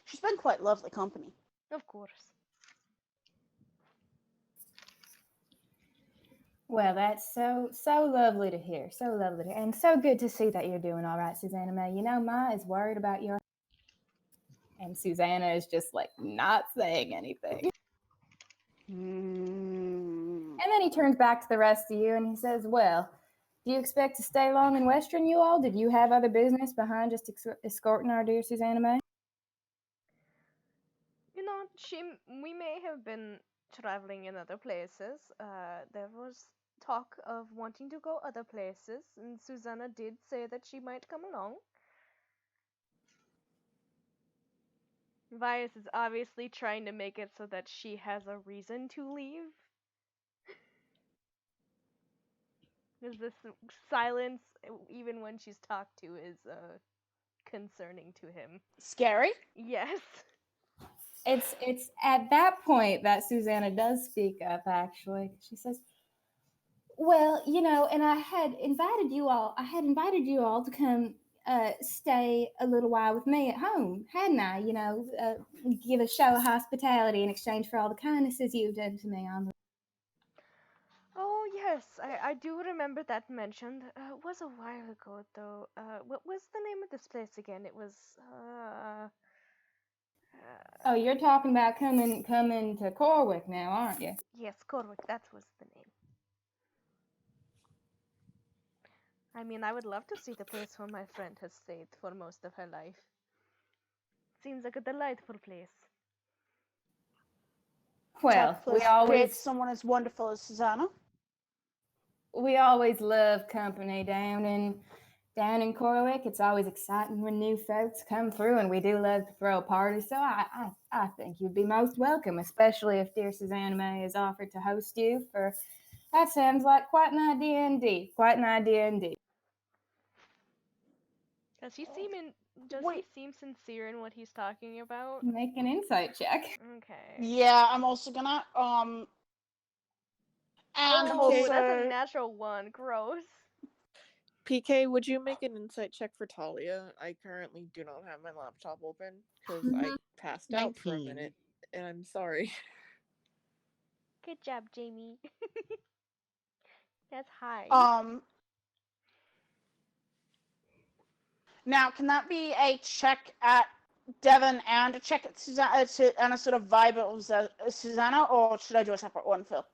She's been quite lovely company. Of course. Well, that's so lovely to hear. So lovely to hear. And so good to see that you're doing all right, Susanna May. Ma is worried about your... And Susanna is just like not saying anything. And then he turns back to the rest of you and he says, "Well, do you expect to stay long in Western, you all? Did you have other business behind just escorting our dear Susanna May?" We may have been traveling in other places. There was talk of wanting to go other places, and Susanna did say that she might come along. Vias is obviously trying to make it so that she has a reason to leave. Because this silence, even when she's talked to, is concerning to him. Scary? Yes. It's at that point that Susanna does speak up, actually. She says, "Well, and I had invited you all to come stay a little while with me at home, hadn't I? Give a show of hospitality in exchange for all the kindnesses you've done to me on the..." Oh, yes, I do remember that mentioned. It was a while ago, though. What was the name of this place again? It was, Oh, you're talking about coming to Corwick now, aren't you? Yes, Corwick, that was the name. I mean, I would love to see the place where my friend has stayed for most of her life. Seems like a delightful place. Well, we always someone as wonderful as Susanna. We always love company down in Corwick. It's always exciting when new folks come through, and we do love to throw a party. So I think you'd be most welcome, especially if dear Susanna May has offered to host you. For that sounds like quite an idea indeed. Quite an idea indeed. Does he seem sincere in what he's talking about? Make an insight check. Okay. Yeah, I'm also gonna and also that's a natural 1. Gross. PK, would you make an insight check for Talia? I currently do not have my laptop open because I passed out for a 19. minute, and I'm sorry. Good job, Jamie. That's high. Now, can that be a check at Devin and check Susanna and a sort of vibe of Susanna, or should I do a separate one, Phil?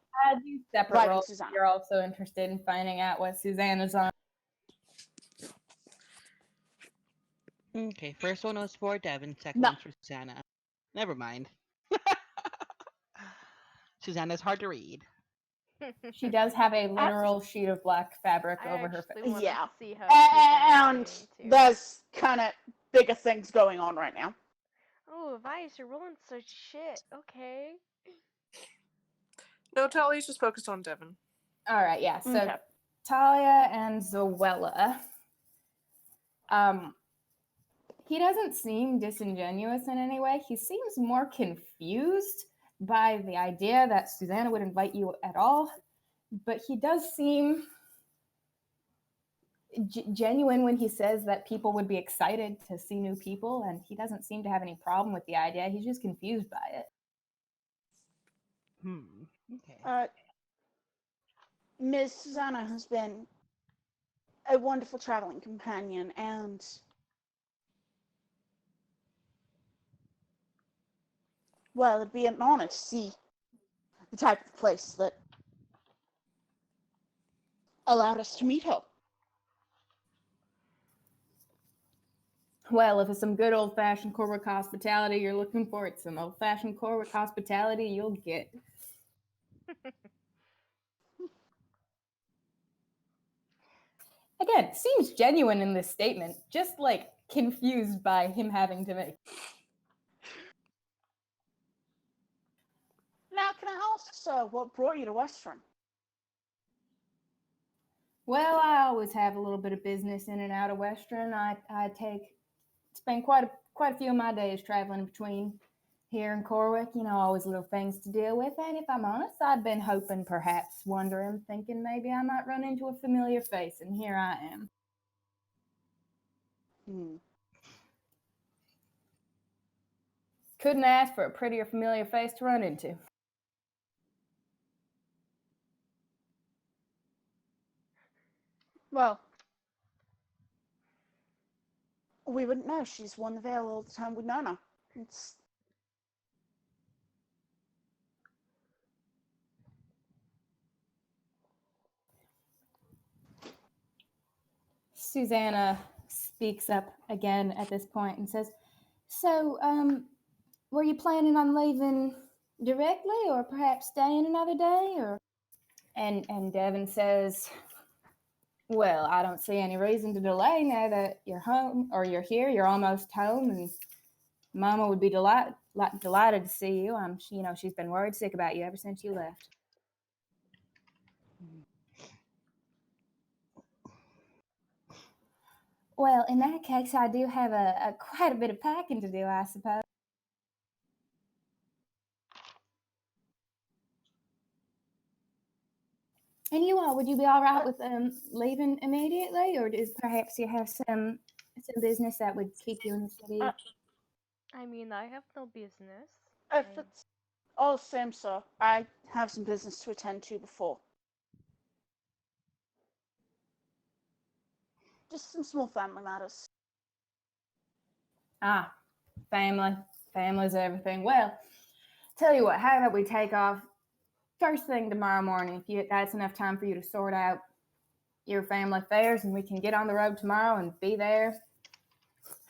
Do separate Vibing roles. Susanna. You're also interested in finding out what Susanna's on. Okay, first one was for Devin, second No. one's for Susanna. Never mind. Susanna's hard to read. She does have a literal sheet of black fabric I over her face. actually want Yeah. to see how And Susanna's doing, too. there's kind of bigger things going on right now. Oh, Vice, you're rolling such shit. Okay. No, Talia's just focused on Devin. All right, yeah. So Okay. Talia and Zoella. He doesn't seem disingenuous in any way. He seems more confused by the idea that Susanna would invite you at all. But he does seem genuine when he says that people would be excited to see new people, and he doesn't seem to have any problem with the idea. He's just confused by it. Okay. Ms. Susanna has been a wonderful traveling companion, and well, it'd be an honor to see the type of place that allowed us to meet her. Well, if it's some good old-fashioned Corwick hospitality you're looking for, it's some old-fashioned Corwick hospitality you'll get. Again, seems genuine in this statement, just like confused by him having to make. Now, can I ask, sir, what brought you to Western? Well, I always have a little bit of business in and out of Western. I spend quite a few of my days traveling between here and Corwick. You know, always little things to deal with. And if I'm honest, I'd been hoping, perhaps, wondering, thinking maybe I might run into a familiar face, and here I am. Couldn't ask for a prettier familiar face to run into. Well, we wouldn't know. She's worn the veil all the time we've known her. It's... Susanna speaks up again at this point and says, "So, were you planning on leaving directly, or perhaps staying another day, or?" And Devin says, "Well, I don't see any reason to delay now that you're home, or you're here. You're almost home, and Mama would be delighted to see you. She's been worried sick about you ever since you left." Well, in that case, I do have a quite a bit of packing to do, I suppose. And you all, would you be all right with leaving immediately, or does perhaps you have some business that would keep you in the city? I mean, I have no business. If it's all the same, sir, I have some business to attend to before. Just some small family matters. Ah, family. Family's everything. Well, tell you what, how about we take off first thing tomorrow morning, if that's enough time for you to sort out your family affairs, and we can get on the road tomorrow and be there,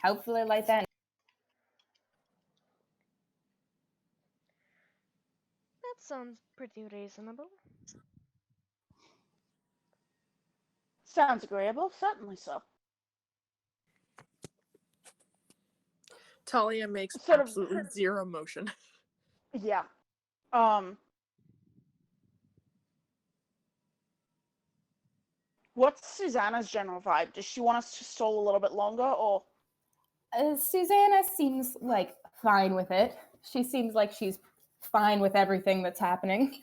hopefully like that. That sounds pretty reasonable. Sounds agreeable, certainly so. Talia makes Sort of- absolutely zero motion. Yeah. What's Susanna's general vibe? Does she want us to stall a little bit longer, or? Susanna seems like fine with it. She seems like she's fine with everything that's happening.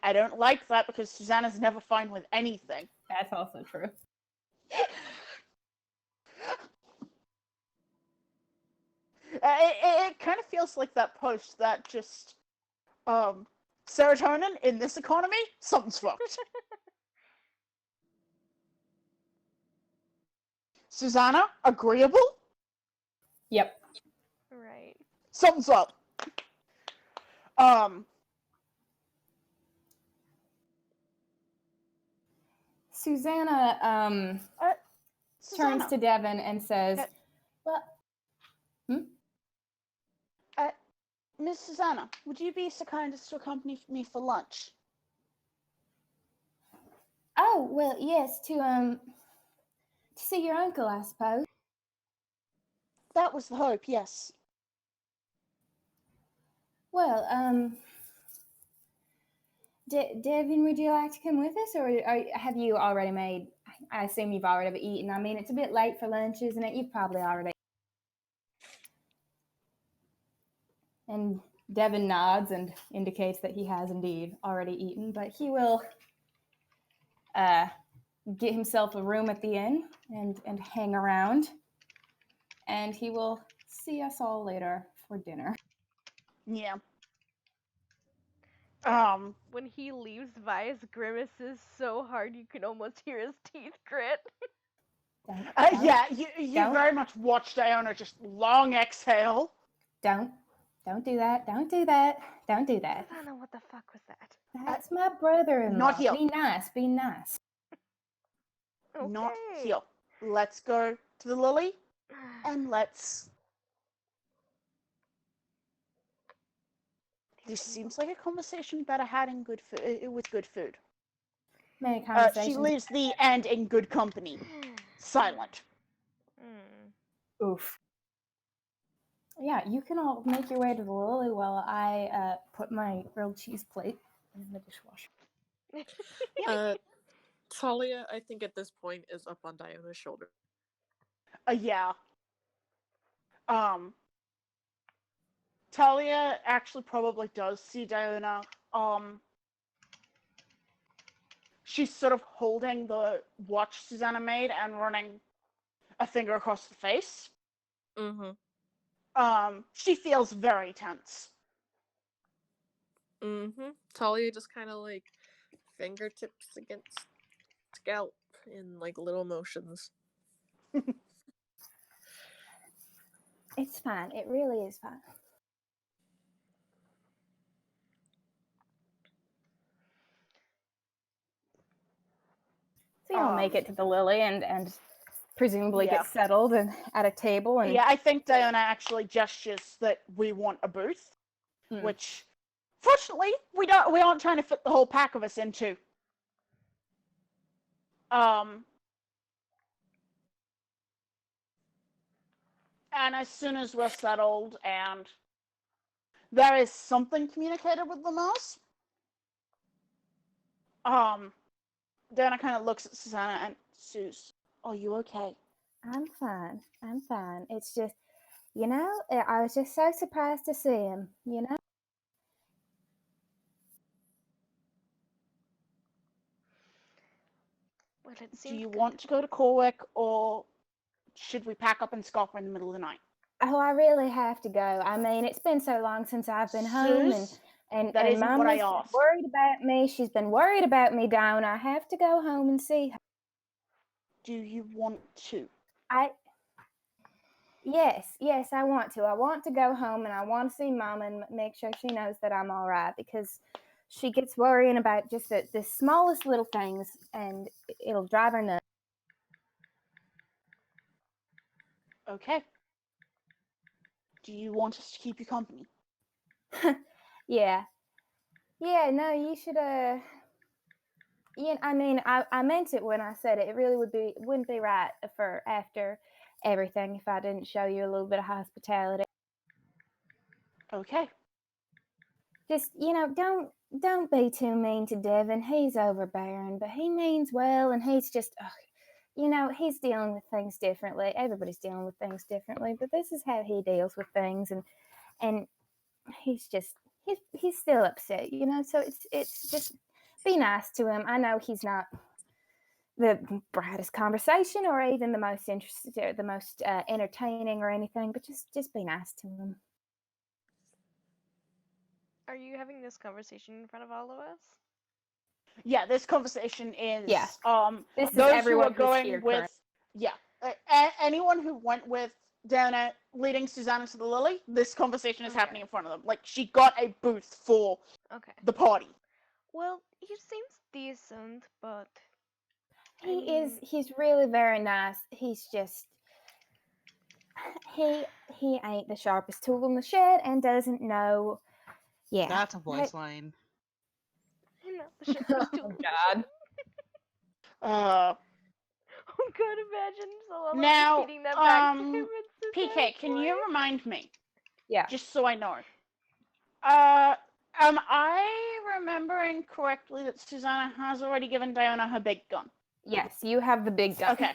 I don't like that, because Susanna's never fine with anything. That's also true. It kind of feels like that post that just, serotonin in this economy, something's fucked. Susanna, agreeable? Yep. Right. Something's up. Susanna turns Susanna, to Devin and says, Uh, "Well, Miss Susanna, would you be so kind as to accompany me for lunch? oh, well, yes, to see your uncle, I suppose." That was the hope, yes. Well, Devin, would you like to come with us, or have you already made? I assume you've already eaten. I mean, it's a bit late for lunch, isn't it? You've probably already. And Devin nods and indicates that he has indeed already eaten, but he will get himself a room at the inn and hang around, and he will see us all later for dinner. Yeah. When he leaves, Vice grimaces so hard you can almost hear his teeth grit. Don't yeah, you don't. very much watched Iona just long exhale. Don't do that. Don't do that. Don't do that. Susanna, what the fuck was that? That's my brother-in-law. Not here. Be nice. Be nice. Okay. Not here. Let's go to the Lily and let's... This seems like a conversation better had in good with good food. Many conversations. She leaves the and in good company. Silent. Oof. Yeah, you can all make your way to the Lily while I put my grilled cheese plate in the dishwasher. Talia, I think at this point, is up on Diona's shoulder. Yeah. Talia actually probably does see Diona. She's sort of holding the watch Susanna made and running a finger across the face. Mm-hmm. She feels very tense. Mm-hmm. Talia just kind of like fingertips against scalp in like little motions. It's fine. It really is fine. So you all make it to the Lily and presumably get settled and at a table. And yeah, I think Diona actually gestures that we want a booth, which fortunately we aren't trying to fit the whole pack of us into. And as soon as we're settled and there is something communicated with the mouse, Diana kind of looks at Susanna and, Sus, are you okay? I'm fine. I'm fine. It's just, you know, I was just so surprised to see him, you know? Well, it Do you seemed want to go to Corwick, or should we pack up and scupper in the middle of the night? Oh, I really have to go. I mean, it's been so long since I've been home, and that isn't what I Mama's asked. worried about me. She's been worried about me down. I have to go home and see her. Do you want to? Yes, I want to. I want to go home and I want to see Mama and make sure she knows that I'm all right, because she gets worrying about just the smallest little things, and it'll drive her nuts. Okay. Do you want us to keep you company? Yeah, no, you should, yeah, I mean, I meant it when I said it. It really wouldn't be right for after everything if I didn't show you a little bit of hospitality. Okay. Just, you know, don't be too mean to Devin. He's overbearing, but he means well, and he's just, you know, he's dealing with things differently. Everybody's dealing with things differently, but this is how he deals with things, and he's just he's still upset, you know. So it's just be nice to him. I know he's not the brightest conversation or even the most interested or the most entertaining or anything, but just be nice to him. Are you having this conversation in front of all of us? Yeah, this conversation is this those is everyone who are going here with anyone who went with Diana leading Susanna to the lily. This conversation is Okay. happening in front of them. Like, she got a booth for Okay. the party. Well, he seems decent, but He's really very nice. He's just he ain't the sharpest tool in the shed and doesn't know. Yeah. That's a voice line. you know, the sharpest tool. God. Uh, Oh god, imagine Zoella Now, repeating that back to him and PK, can you remind me, Yeah. just so I know? Am I remembering correctly that Susanna has already given Diana her big gun? Yes, you have the big gun. Okay.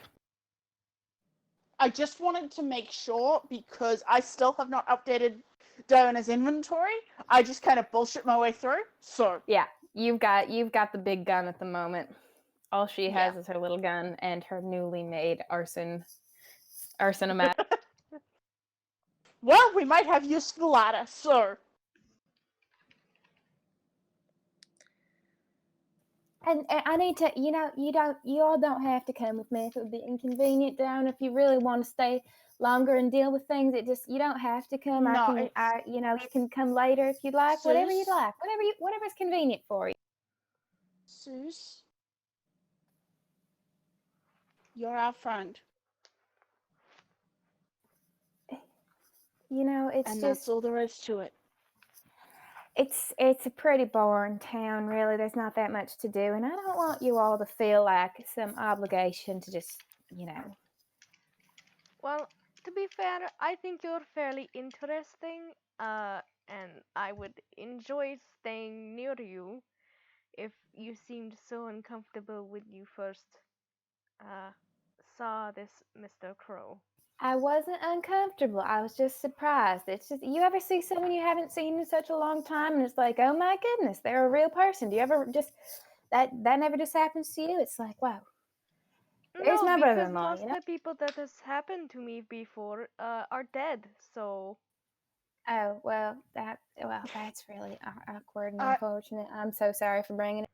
I just wanted to make sure because I still have not updated Diana's inventory. I just kind of bullshit my way through. So Yeah, you've got the big gun at the moment. All she Yeah. has is her little gun and her newly made arsonomat. well, we might have use for the ladder. So And I need to, you all don't have to come with me if it would be inconvenient. Down if you really want to stay longer and deal with things. You don't have to come. No, You can come later if you'd like. Whatever you'd Sus? like. Whatever's convenient for you. Sus, you're our friend, It's and just that's all there is to it. it's a pretty boring town, really. There's not that much to do, and I don't want you all to feel like some obligation to just, Well, to be fair, I think you're fairly interesting, and I would enjoy staying near you if you seemed so uncomfortable when you first saw this Mr. Crow. I wasn't uncomfortable. I was just surprised. It's just, you ever see someone you haven't seen in such a long time and it's like, oh my goodness, they're a real person. Do you ever just, that never just happens to you? It's like, wow. There's No, my because brother-in-law, most of the people that has happened to me before are dead, so... Oh, that's really awkward and Uh, unfortunate. I'm so sorry for bringing it.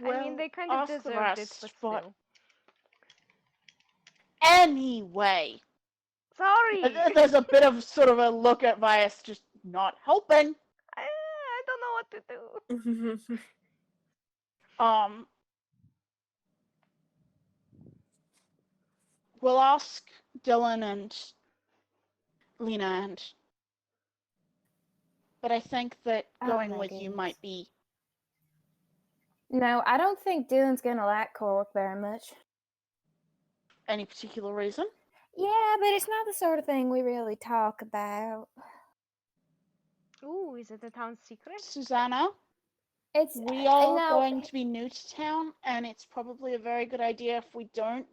Well, I mean, they kind of ask the deserved it, rest, but but still. anyway, Sorry! there's a bit of sort of a look at Vias just not helping. I don't know what to do. We'll ask Dylan and Lena but I think that Oh going my with you goodness. might be No, I don't think Dylan's gonna like Cork very much. any particular reason. Yeah, but it's not the sort of thing we really talk about. Ooh, is it a town secret? Susanna, It's we are no, going to be new to town, and it's probably a very good idea if we don't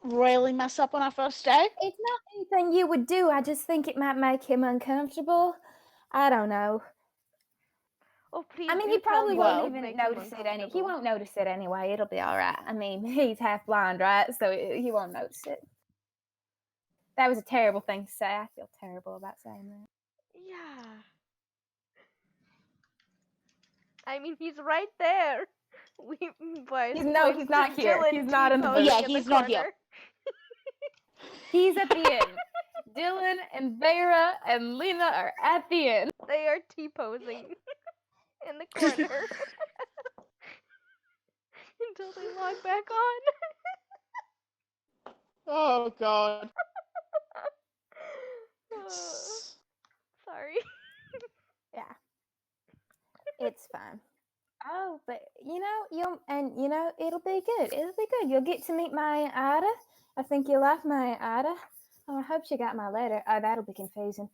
royally mess up on our first day. it's not anything you would do. I just think it might make him uncomfortable. I don't know. Oh, please. I mean, do he tell probably me Well- won't would even make him notice it. He uncomfortable. won't notice it anyway. It'll be all right. I mean, he's half blind, right? So he won't notice it. That was a terrible thing to say. I feel terrible about saying that. Yeah. I mean, he's right there. We, but He's not here. Dylan He's not in the T-posing booth. Yeah, in the he's not here. corner. He's at the end. Dylan and Vera and Lena are at the end. They are T-posing in the corner until they log back on. Oh god. Sorry. Yeah. It's fine. Oh, but it'll be good. It'll be good. You'll get to meet my Ada. I think you'll like my Ada. Oh, I hope she got my letter. Oh, that'll be confusing.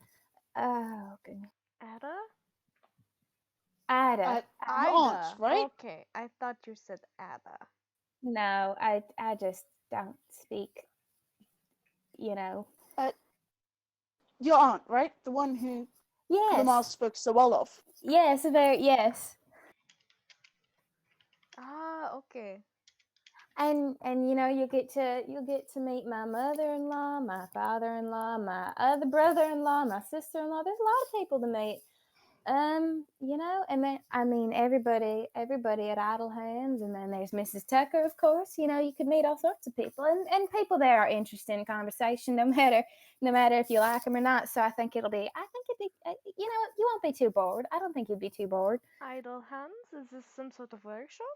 Oh, goodness. Ada? Ada. Aunt, right? Okay, I thought you said Ada. No, I just don't speak, Your aunt, right? The one who Kamal Yes. spoke so well of. Yes, yes. Ah, okay. And you'll get to meet my mother-in-law, my father-in-law, my other brother-in-law, my sister-in-law. There's a lot of people to meet. And then I mean everybody at Idle Hands, and then there's Mrs. Tucker, of course. You could meet all sorts of people, and people there are interested in conversation, no matter if you like them or not. So I think it'd be, you won't be too bored. I don't think you'd be too bored. Idle Hands? Is this some sort of workshop?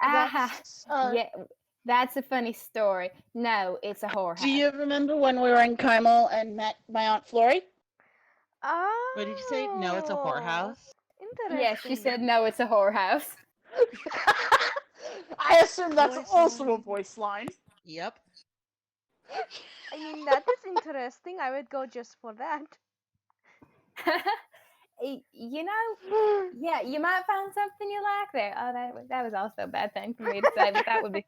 That's, Yeah, that's a funny story. No, it's a whorehouse. Do you remember when we were in Kymel and met my Aunt Flory? Oh. What did you say? No, it's a whorehouse. Interesting. Yes, she said no, it's a whorehouse. I assume that's Voice also a line. voice line. Yep. I mean, that is interesting. I would go just for that. Yeah, you might find something you like there. Oh, that was also a bad thing for me to say, but that would be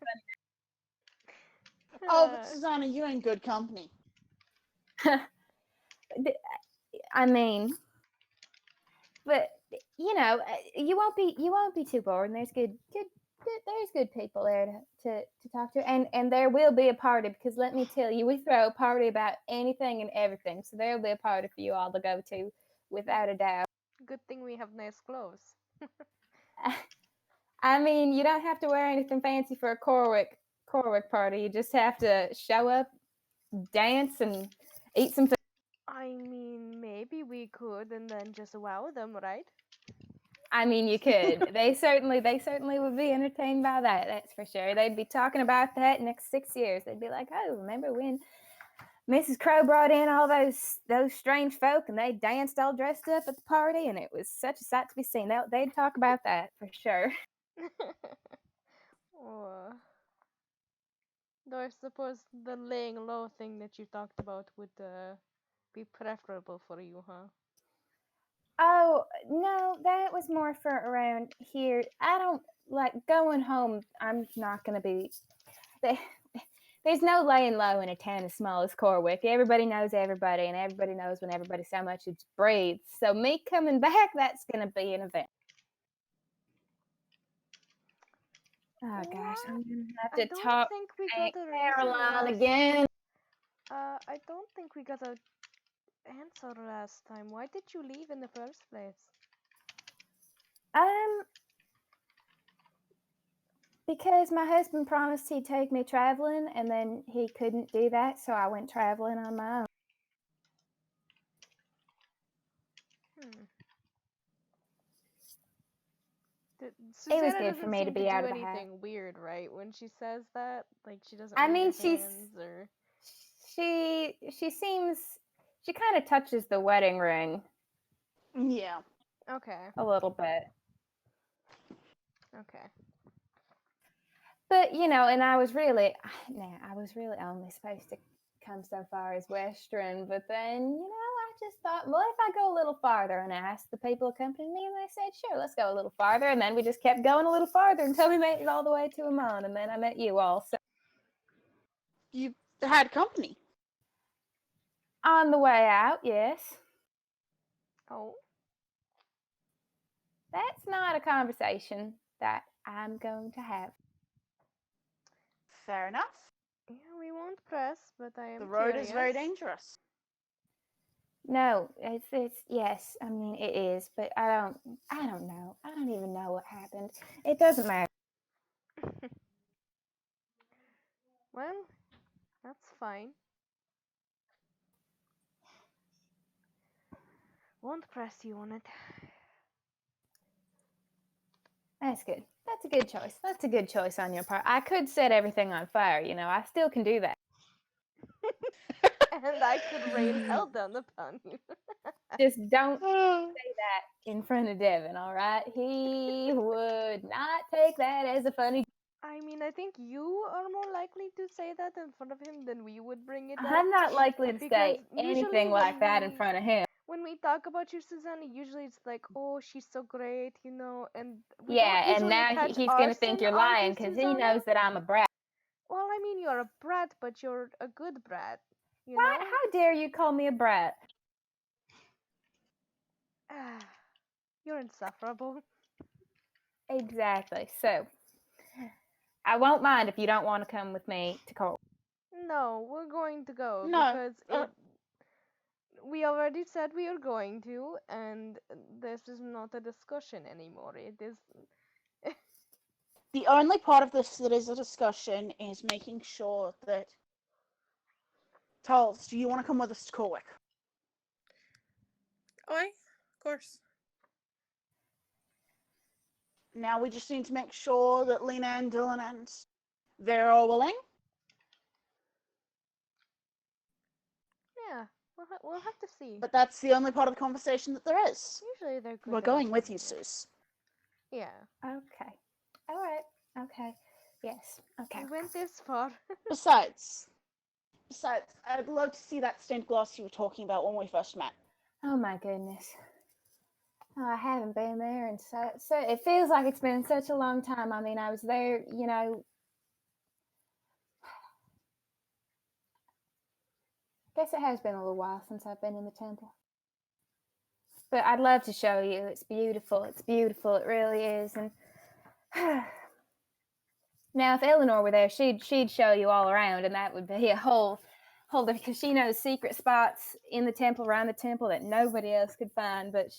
Oh, but Susanna, you're in good company. funny. I mean, but you won't be too bored, and there's good people there to talk to, and there will be a party, because let me tell you, we throw a party about anything and everything, so there'll be a party for you all to go to, without a doubt. Good thing we have nice clothes. I mean, you don't have to wear anything fancy for a Corwick party. You just have to show up, dance, and eat some food. I mean, maybe we could, and then just wow them, right? I mean, you could. They certainly would be entertained by that. That's for sure. They'd be talking about that next 6 years. They'd be like, "Oh, remember when Mrs. Crow brought in all those strange folk, and they danced all dressed up at the party, and it was such a sight to be seen." They'd talk about that for sure. Or, though I suppose the laying low thing that you talked about would be preferable for you, huh? Oh, no, that was more for around here. I don't like going home. I'm not going to be. There's no laying low in a town as small as Corwick. Everybody knows everybody, and everybody knows when everybody so much as breathes. So me coming back, that's going to be an event. Oh gosh, I'm going to have I to don't talk think we to got a Caroline reason again. I don't think we got a answer last time. Why did you leave in the first place? Because my husband promised he'd take me traveling, and then he couldn't do that, so I went traveling on my own. Susanna was good doesn't for me to seem be do out of the house. anything weird, right? When she says that, like she doesn't. I wave mean, her she seems, she kind of touches the wedding ring Yeah. Okay. a little bit. Okay. But and I was really only supposed to come so far as Western, but then I just thought, well, if I go a little farther, and I asked the people accompanying me, and they said, sure, let's go a little farther, and then we just kept going a little farther until we made it all the way to Amon, and then I met you all. So You had company. on the way out, yes. Oh. That's not a conversation that I'm going to have. Fair enough. Yeah, we won't press, but I am The road curious. is very dangerous. No, it's yes. I mean, it is, but I don't know. I don't even know what happened. It doesn't matter. Well, that's fine. Won't press you on it. That's good. That's a good choice. That's a good choice on your part. I could set everything on fire. I still can do that. And I could rain hell down upon you. Just don't say that in front of Devin, all right? He would not take that as a funny. I mean, I think you are more likely to say that in front of him than we would bring it up. I'm not likely to say because usually anything like when that in we- front of him. When we talk about you, Susanna, usually it's like, oh, she's so great, and we Yeah, don't and usually now attach he's our going to think sin you're onto lying because he Susanna. knows that I'm a brat. Well, I mean, you're a brat, but you're a good brat. You Why? know? How dare you call me a brat? You're insufferable. Exactly. So, I won't mind if you don't want to come with me to court. No, we're going to go No, because we already said we are going to, and this is not a discussion anymore. It is. The only part of this that is a discussion is making sure that. Tulls, do you want to come with us to Corwick? Oh, of course. Now we just need to make sure that Lena and Dylan and they're all willing. Yeah, we'll have to see. But that's the only part of the conversation that there is. Usually they're good. We're at going with you, attending. Seuss. Yeah, Okay. All right. Okay. Yes. Okay. we went this far. Besides, I'd love to see that stained glass you were talking about when we first met. Oh my goodness. Oh, I haven't been there, and so it feels like it's been such a long time. I mean, I was there, guess it has been a little while since I've been in the temple. But I'd love to show you. It's beautiful. It's beautiful. It really is. And now, if Eleanor were there, she'd show you all around, and that would be a whole because she knows secret spots in the temple, around the temple that nobody else could find. But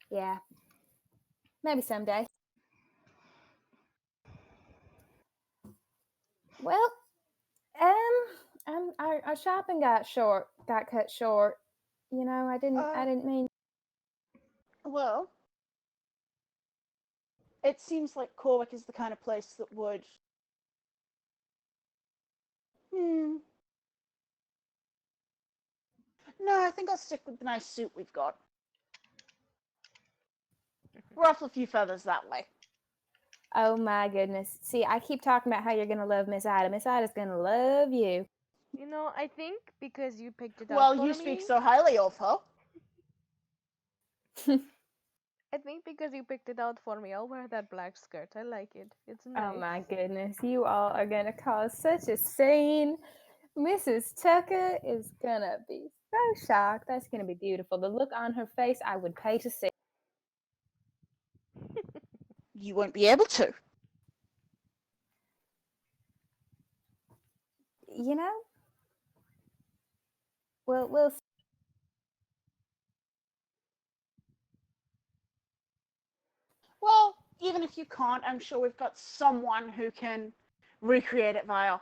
yeah, maybe someday. Well, our shopping got cut short. I didn't mean. Well, it seems like Corwick is the kind of place that would. No, I think I'll stick with the nice suit we've got. Ruffle a few feathers that way. Oh my goodness! See, I keep talking about how you're gonna love Miss Ida. Miss Ida's gonna love you. I think because you picked it out Well, for you me. speak so highly of her. I think because you picked it out for me, I'll wear that black skirt. I like it. It's nice. Oh my goodness! You all are gonna cause such a scene. Mrs. Tucker is gonna be so shocked. That's gonna be beautiful. The look on her face, I would pay to see. You won't be able to. We'll see. Well, even if you can't, I'm sure we've got someone who can recreate it via.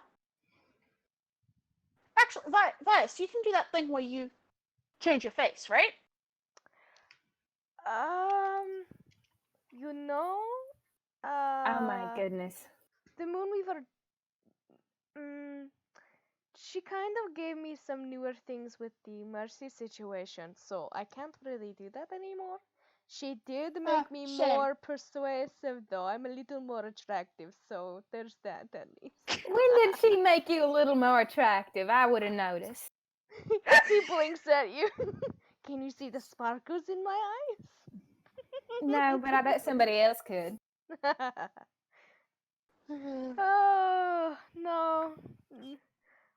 Actually, Vias, you can do that thing where you change your face, right? Oh my goodness! The Moonweaver. She kind of gave me some newer things with the Mercy situation, so I can't really do that anymore. She did make me shame. more persuasive, though. I'm a little more attractive, so there's that at least. When did she make you a little more attractive? I would have noticed. She blinks at you. Can you see the sparkles in my eyes? No, but I bet somebody else could. Oh, no.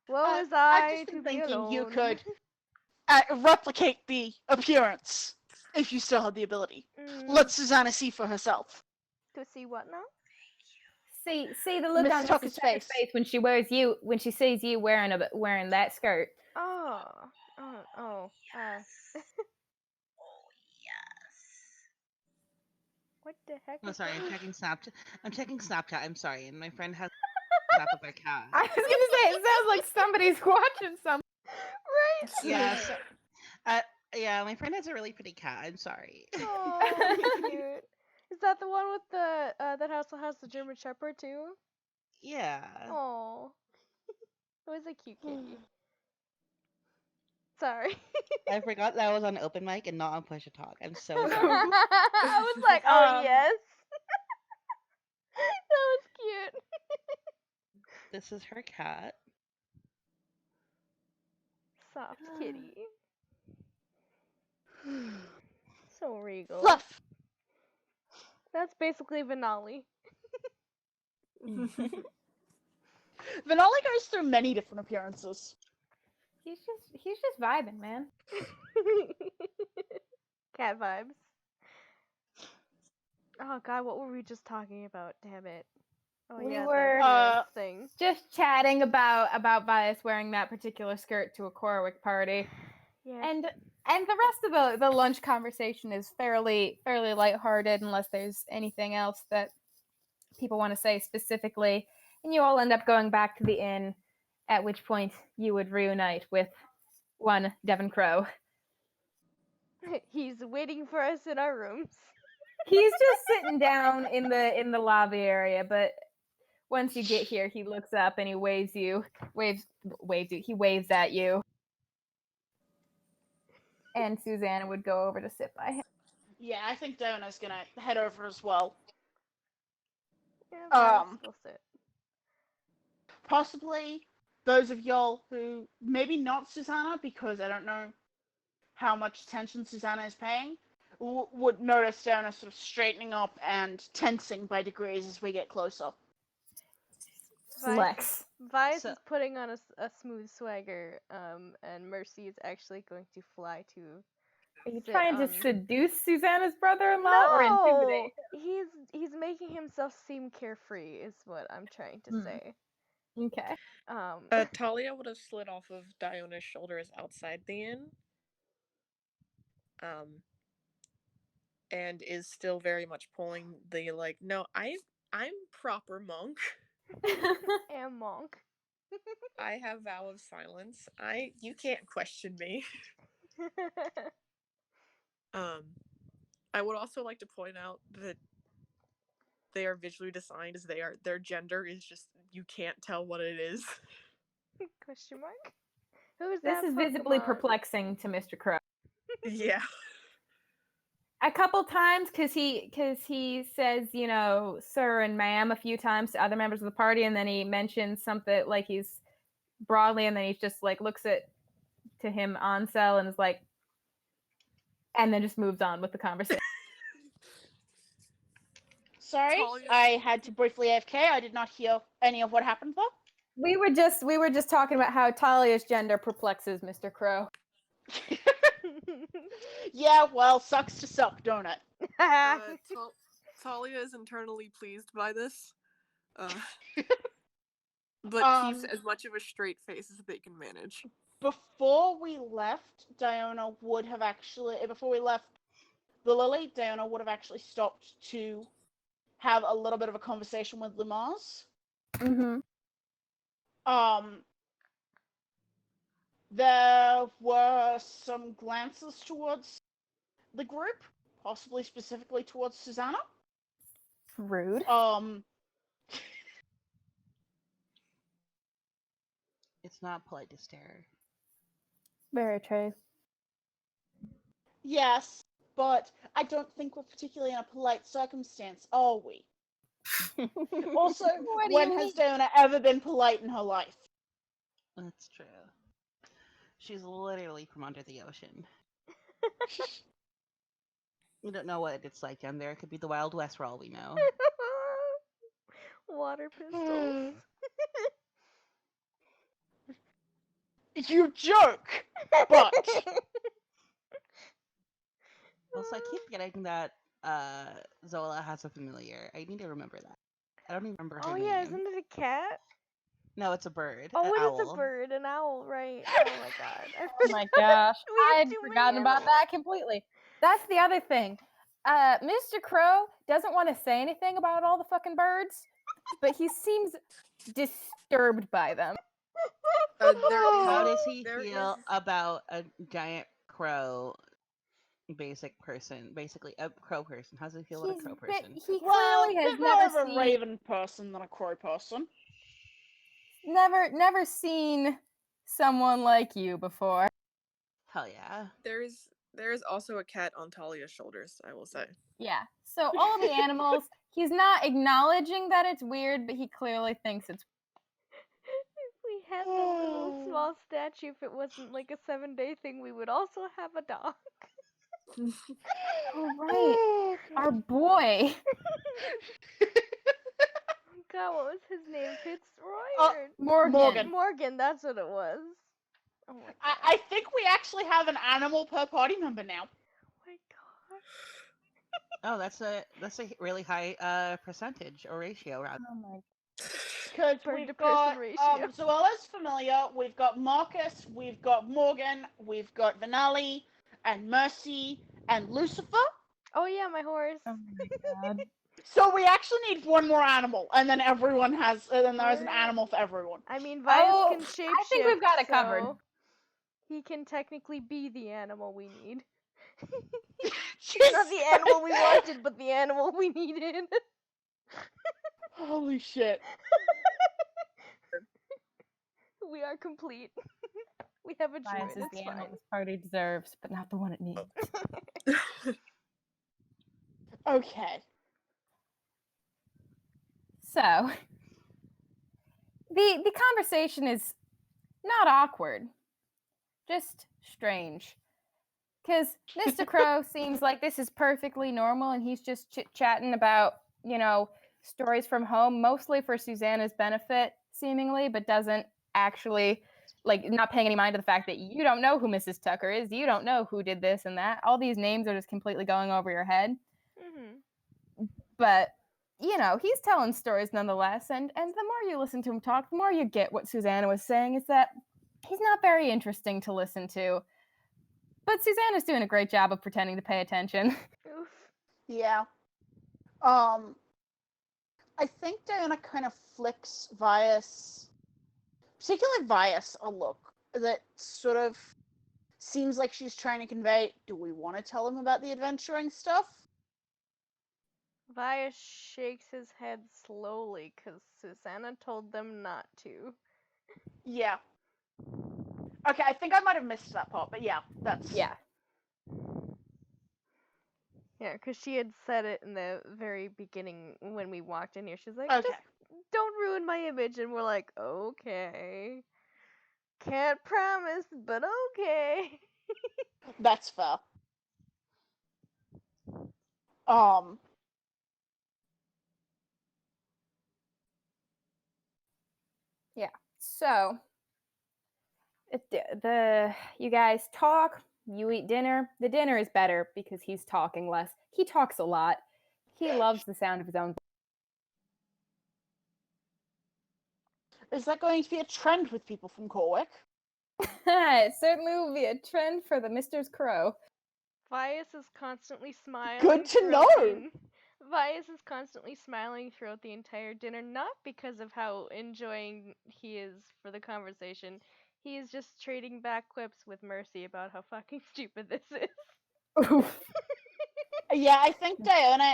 Woe is I've I just to been be thinking alone. you could replicate the appearance if you still had the ability. Let Susanna see for herself. To see what now? See the look Mrs. on Tucker's Mrs. Tucker's face when she sees you wearing that skirt. Oh. What the heck? Oh, is sorry, that? I'm checking Snapchat. I'm sorry, and my friend has snap of my cat. I was gonna say it sounds like somebody's watching something. Right? Yeah, so, yeah, my friend has a really pretty cat. I'm sorry. Oh, cute. Is that the one with the that also has the German Shepherd too? Yeah. Oh, it was a cute kitty. Sorry. I forgot that I was on open mic and not on push to talk. I'm so sorry. I was like, oh yes. That was cute. This is her cat. Soft kitty. So regal. Fluff! That's basically Vinali. Vinali goes through many different appearances. He's just vibing, man. Cat vibes. Oh god, what were we just talking about? Damn it. Oh We yeah, were, the thing. Just chatting about Vias wearing that particular skirt to a Corwick party. Yeah. And the rest of the lunch conversation is fairly lighthearted unless there's anything else that people want to say specifically. And you all end up going back to the inn, at which point you would reunite with one Devon Crow. He's waiting for us in our rooms. He's just sitting down in the lobby area, but once you get here, he looks up and he waves at you. And Susanna would go over to sit by him. Yeah, I think Dona's gonna head over as well. Yeah, we'll sit. Possibly those of y'all who maybe not Susanna, because I don't know how much attention Susanna is paying, would notice Dona sort of straightening up and tensing by degrees as we get closer. Flex. Vice So- is putting on a smooth swagger, and Mercy is actually going to fly to. Are you sit trying to on- seduce Susanna's brother-in-law or intimidate? He's making himself seem carefree, is what I'm trying to Hmm. say. Okay. Talia would have slid off of Diona's shoulders outside the inn. And is still very much pulling the like, no, I'm proper monk. And monk. I have vow of silence. You can't question me. I would also like to point out that they are visually designed as their gender is just, you can't tell what it is. Question mark? Who's This that is visibly Pokemon? perplexing to Mr. Crow. Yeah. A couple times, because he says, you know, sir and ma'am a few times to other members of the party, and then he mentions something like he's broadly, and then he just like looks to him Ansel and is like, and then just moves on with the conversation. Sorry, Talia- I had to briefly AFK. I did not hear any of what happened though. we were just talking about how Talia's gender perplexes Mr. Crow. Yeah, well, sucks to suck, don't it? Talia is internally pleased by this. But keeps as much of a straight face as they can manage. Before we left, Diona would have actually, before we left the Lily, Diona would have actually stopped to have a little bit of a conversation with Lumaz. Mm-hmm. There were some glances towards the group, possibly specifically towards Susanna. Rude. It's not polite to stare. Very true. Yes, but I don't think we're particularly in a polite circumstance, are we? Also, What do when you has mean? Diona ever been polite in her life? That's true. She's literally from under the ocean. You don't know what it's like down there. It could be the Wild West for all we know. Water pistols. You joke, but Also, I keep forgetting that Zola has a familiar. I need to remember that. I don't even remember her Oh name. yeah, isn't it a cat? No, it's a bird. Oh, an it is owl. a bird, an owl, right? Oh my god. Oh my gosh. We have I had too many forgotten about animals. that completely. That's the other thing. Mr. Crow doesn't want to say anything about all the fucking birds, but he seems disturbed by them. How does he there feel is- about a giant crow basically a crow person? How does he feel about a crow person? He well, clearly a has bit more of never a seen, raven person than a crow person. never seen someone like you before. Hell yeah. There is also a cat on Talia's shoulders, I will say. Yeah. So all the animals, he's not acknowledging that it's weird, but he clearly thinks it's If we had the little small statue, if it wasn't like a 7-day thing, we would also have a dog. oh right. Our boy. God, what was his name? Fitzroy? Uh, or Morgan. Morgan, that's what it was. Oh my god. I think we actually have an animal per party member now. Oh my god. Oh, that's a really high percentage or ratio rather. Oh my Because burn we've to person got ratio. Zoella's familiar, we've got Marcus, we've got Morgan, we've got Vanelli, and Mercy, and Lucifer. Oh yeah, my horse. Oh my god. So we actually need one more animal, and then everyone has, and then there's an Alright. animal for everyone. I mean, Vias Oh, can shapeshift. I think we've got it covered. so he can technically be the animal we need. Jesus Not the animal we Christ. wanted, but the animal we needed. Holy shit. We are complete. We have a Bias druid. is It's the animal fine. this party deserves, but not the one it needs. Okay. So, the conversation is not awkward, just strange. Because Mr. Crow seems like this is perfectly normal, and he's just chit-chatting about, stories from home, mostly for Susanna's benefit, seemingly, but doesn't actually, not paying any mind to the fact that you don't know who Mrs. Tucker is, you don't know who did this and that. All these names are just completely going over your head. Mm-hmm. But, he's telling stories nonetheless, and the more you listen to him talk, the more you get what Susanna was saying, is that he's not very interesting to listen to. But Susanna's doing a great job of pretending to pay attention. Oof. Yeah. I think Diana kind of flicks Vias, particularly Vias, a look that sort of seems like she's trying to convey, do we want to tell him about the adventuring stuff? Vias shakes his head slowly because Susanna told them not to. Yeah. Okay, I think I might have missed that part, but yeah, that's... Yeah. Yeah, because she had said it in the very beginning when we walked in here. She's like, Okay. just don't ruin my image. And we're like, okay. Can't promise, but okay. That's fair. So, you guys talk, you eat dinner. The dinner is better because he's talking less. He talks a lot. He loves the sound of his own voice. Is that going to be a trend with people from Corwick? It certainly will be a trend for the Mr. Crow. Vias is constantly smiling. Good to throughout know. Vias is constantly smiling throughout the entire dinner, not because of how enjoying he is for the conversation. He is just trading back quips with Mercy about how fucking stupid this is. Yeah, I think Diana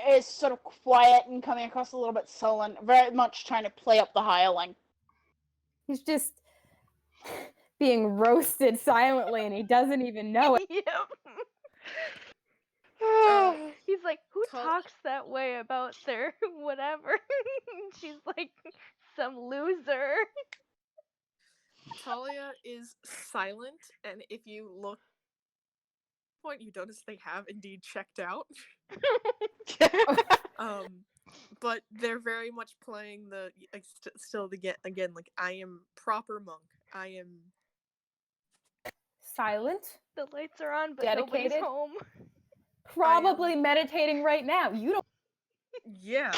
is sort of quiet and coming across a little bit sullen, very much trying to play up the hireling. He's just being roasted silently and he doesn't even know it. Yep. He's like, who talks that way about their whatever? She's like, some loser. Talia is silent, and if you look, you notice they have indeed checked out. But they're very much playing the still again like I am proper monk. I am Silent, The lights are on, but dedicated, nobody's home. probably meditating right now. You don't. yeah.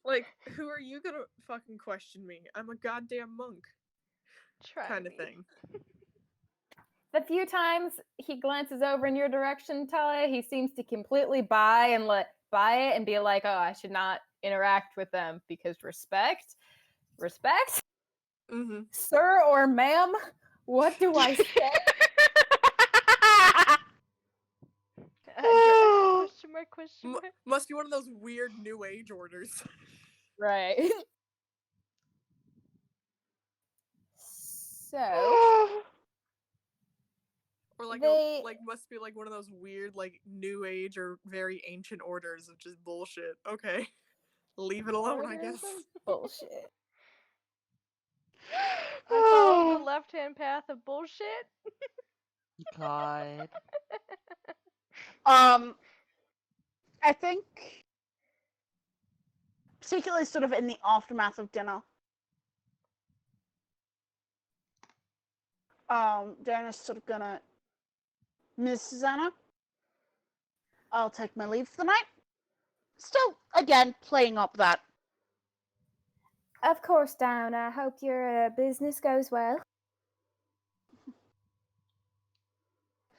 Like, who are you gonna fucking question me? I'm a goddamn monk, Try kind of me. thing. The few times he glances over in your direction, Talia, he seems to completely buy it and be like, "Oh, I should not interact with them because respect, Mm-hmm. sir or ma'am. What do I say?" Question mark, question mark. Must be one of those weird new age orders. Right. So Or like They- must be like one of those weird like new age or very ancient orders of just bullshit. Okay. Leave it alone, I guess. bullshit. I followed the left-hand path of bullshit. God. I think, particularly sort of in the aftermath of dinner, Diana's sort of gonna, Ms. Susanna, I'll take my leave for the night. Still, again, playing up that Of course, Down. I hope your business goes well.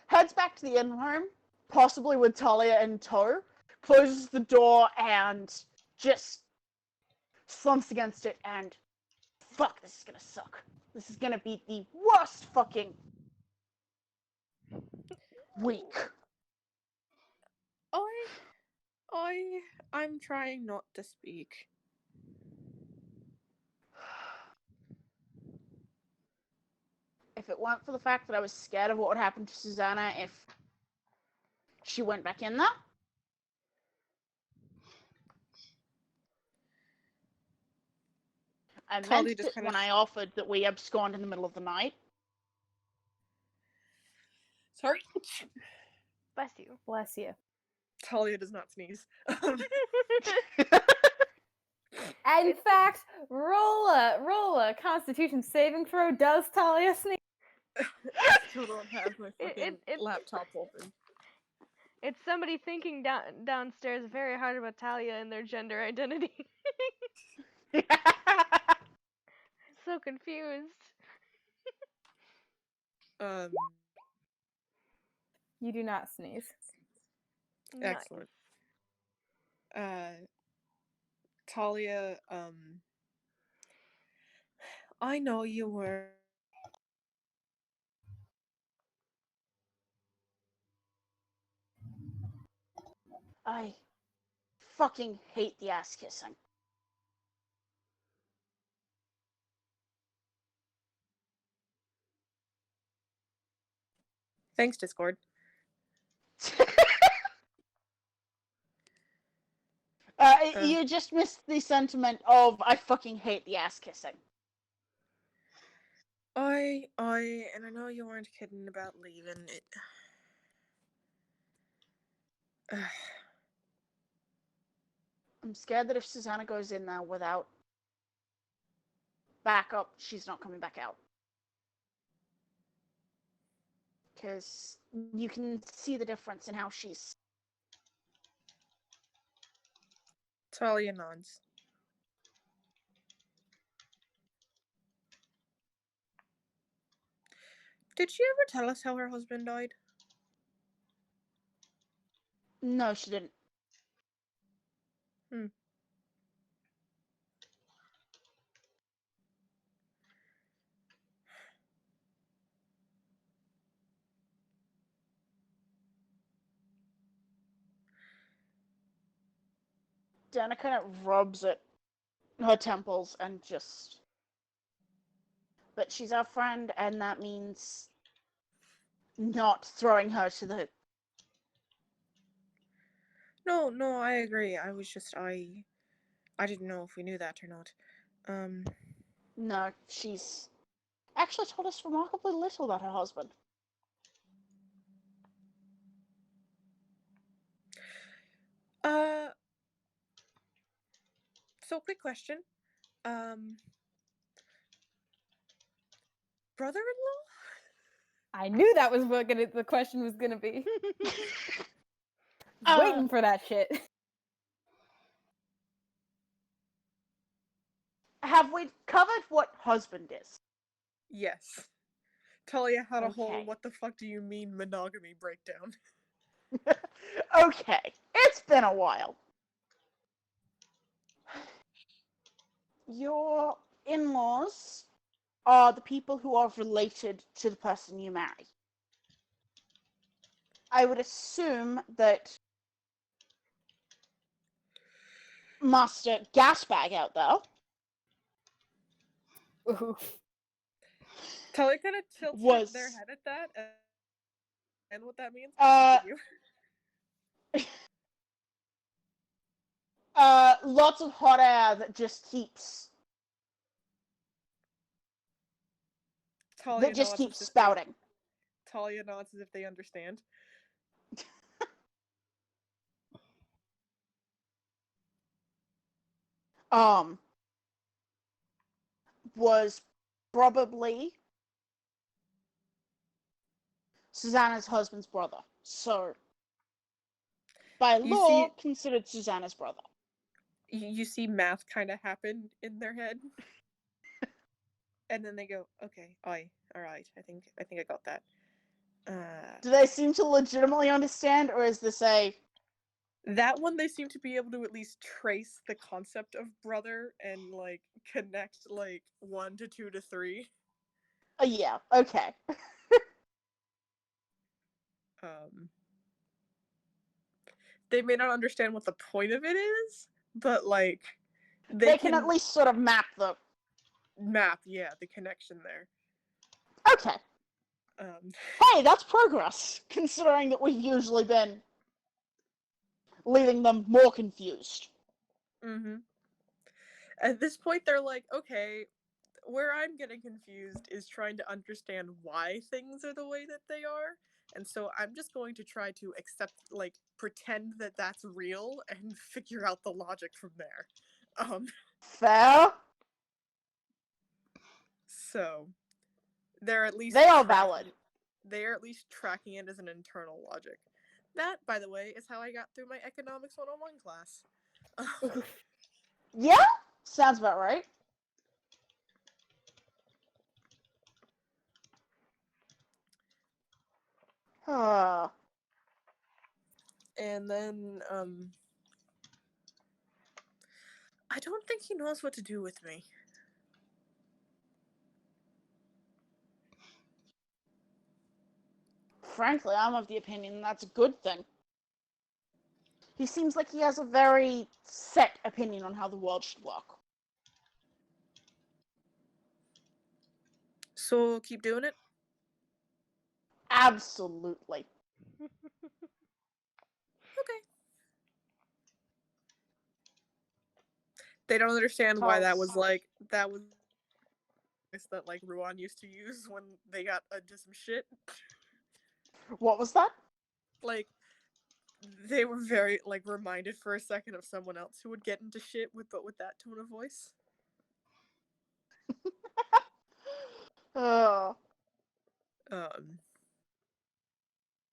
Heads back to the inn room, possibly with Talia in tow, closes the door and just slumps against it and fuck, this is gonna suck. This is gonna be the worst fucking week. I'm trying not to speak. If it weren't for the fact that I was scared of what would happen to Susanna if she went back in there, I Talia meant just it kind when of I offered that we abscond in the middle of the night. sorry. Bless you. Bless you. Talia does not sneeze. In fact, roll a Constitution saving throw. Does Talia sneeze? I still don't have my fucking it- laptop open. It's somebody thinking downstairs very hard about Talia and their gender identity. So confused. You do not sneeze. Nice. Excellent. Talia, I know you were. I fucking hate the ass kissing. Thanks, Discord. You just missed the sentiment of I fucking hate the ass kissing. And I know you weren't kidding about leaving it. I'm scared that if Susanna goes in there without backup, she's not coming back out. Because you can see the difference in how she's. Talia nods. Did she ever tell us how her husband died? No, she didn't. Dana kind of rubs at her temples and just. But she's our friend, and that means not throwing her to the. No, I agree. I was just I didn't know if we knew that or not. No, she's actually told us remarkably little about her husband. So quick question. Brother-in-law? I knew that was what the question was gonna be. Waiting for that shit. Have we covered what husband is? Yes. Talia had a whole Okay. what the fuck do you mean monogamy breakdown. Okay, it's been a while. Your in-laws are the people who are related to the person you marry. I would assume that Master Gasbag out there Ooh. Talia kind of tilts was their head at that, and what that means. lots of hot air that just keeps Talia nods as if spouting. Talia nods as if they understand. Was probably Susanna's husband's brother. So, by law, considered Susanna's brother. you see math kind of happen in their head, and then they go, "Okay, all right. I think I got that." Do they seem to legitimately understand, or is this a That one they seem to be able to at least trace the concept of brother and like connect like 1 to 2 to 3. yeah, okay. Um, they may not understand what the point of it is, but like They can at least sort of map the map, yeah, the connection there. Okay. Um, Hey, that's progress, considering that we've usually been leaving them more confused. mm-hmm. At this point, they're like, okay, where I'm getting confused is trying to understand why things are the way that they are. And so I'm just going to try to accept, like, pretend that that's real and figure out the logic from there. Fair? So they're at least They are tracking valid. it. They are at least tracking it as an internal logic. That, by the way, is how I got through my Economics 101 class. Yeah? Sounds about right. And then, I don't think he knows what to do with me. Frankly, I'm of the opinion that's a good thing. He seems like he has a very set opinion on how the world should work. So keep doing it? Absolutely. Okay. They don't understand why that was that like Ruan used to use when they got into some shit. What was that? Like they were very like reminded for a second of someone else who would get into shit with that tone of voice. Uh,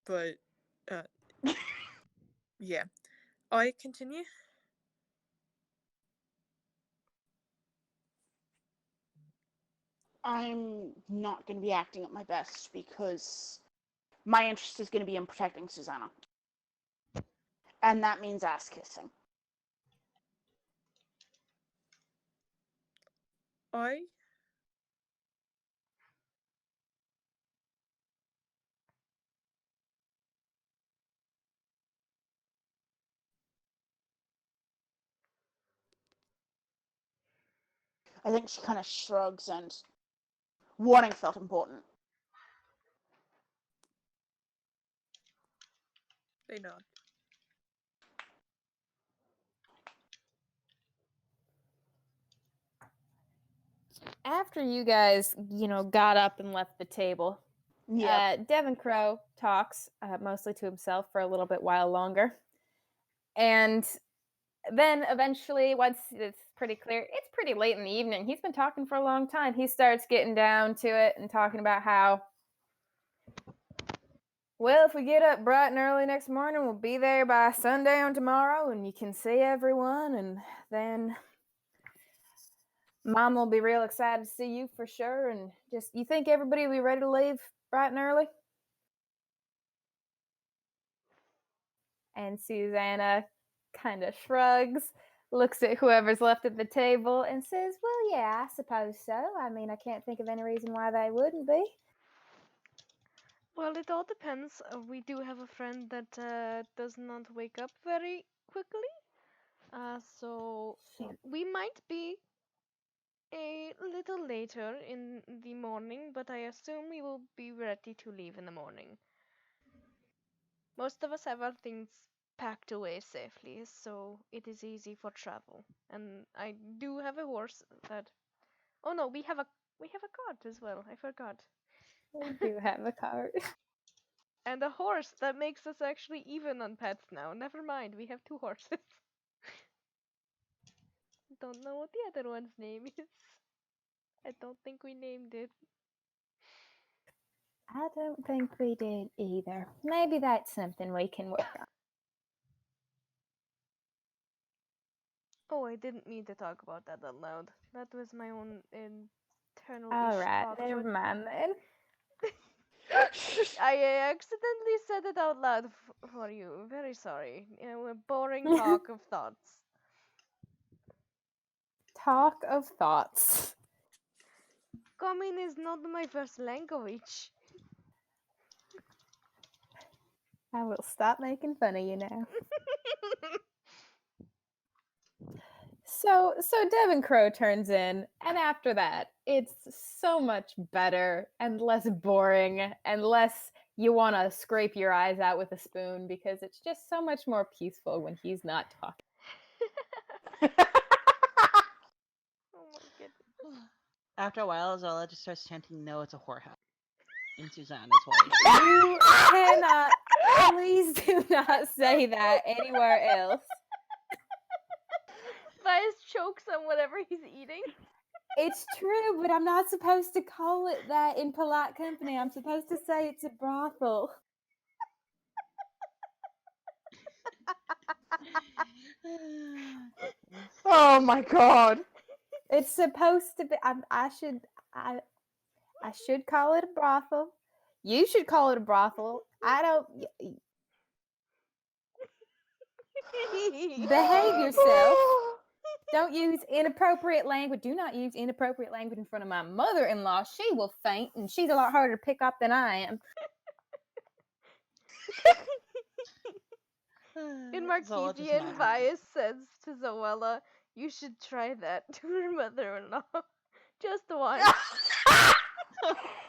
But yeah. I continue. I'm not going to be acting at my best because my interest is going to be in protecting Susanna. And that means ass kissing. I I think she kind of shrugs and warning felt important. they nod. After you guys, got up and left the table, Yeah. Devin Crow talks mostly to himself for a little bit while longer. And then eventually, once it's pretty clear, it's pretty late in the evening. He's been talking for a long time. He starts getting down to it and talking about how, well, if we get up bright and early next morning, we'll be there by sundown tomorrow and you can see everyone. And then Mom will be real excited to see you for sure. And just, you think everybody will be ready to leave bright and early? And Susanna kind of shrugs, looks at whoever's left at the table, and says, well, yeah, I suppose so. I mean, I can't think of any reason why they wouldn't be. Well, it all depends. We do have a friend that does not wake up very quickly. So we might be a little later in the morning, but I assume we will be ready to leave in the morning. Most of us have our things packed away safely, so it is easy for travel. And I do have a horse that. Oh no, we have a cart as well. I forgot. We do have a cart. And a horse that makes us actually even on pets now. Never mind, we have 2 horses. Don't know what the other one's name is. I don't think we named it. I don't think we did either. Maybe that's something we can work on. Oh, I didn't mean to talk about that out loud. That was my own internal All ish right, thought. never but mind then. I accidentally said it out loud for you. Very sorry. A boring talk of thoughts. Talk of thoughts. Common is not my first language. I will stop making fun of you now. So Devin Crow turns in, and after that, it's so much better and less boring and less you want to scrape your eyes out with a spoon because it's just so much more peaceful when he's not talking. Oh my goodness. After a while, Zola just starts chanting, "No, it's a whorehouse," in Susanna's voice. You cannot, please do not say that anywhere else. Vice chokes on whatever he's eating. It's true, but I'm not supposed to call it that in polite company. I'm supposed to say it's a brothel. Oh my god. It's supposed to be. I should call it a brothel. You should call it a brothel. I don't. Behave yourself. Don't use inappropriate language. Do not use inappropriate language in front of my mother-in-law. She will faint, and she's a lot harder to pick up than I am. In Zola just Marquisian, nods. Vias says to Zoella, "You should try that to her mother-in-law. Just once.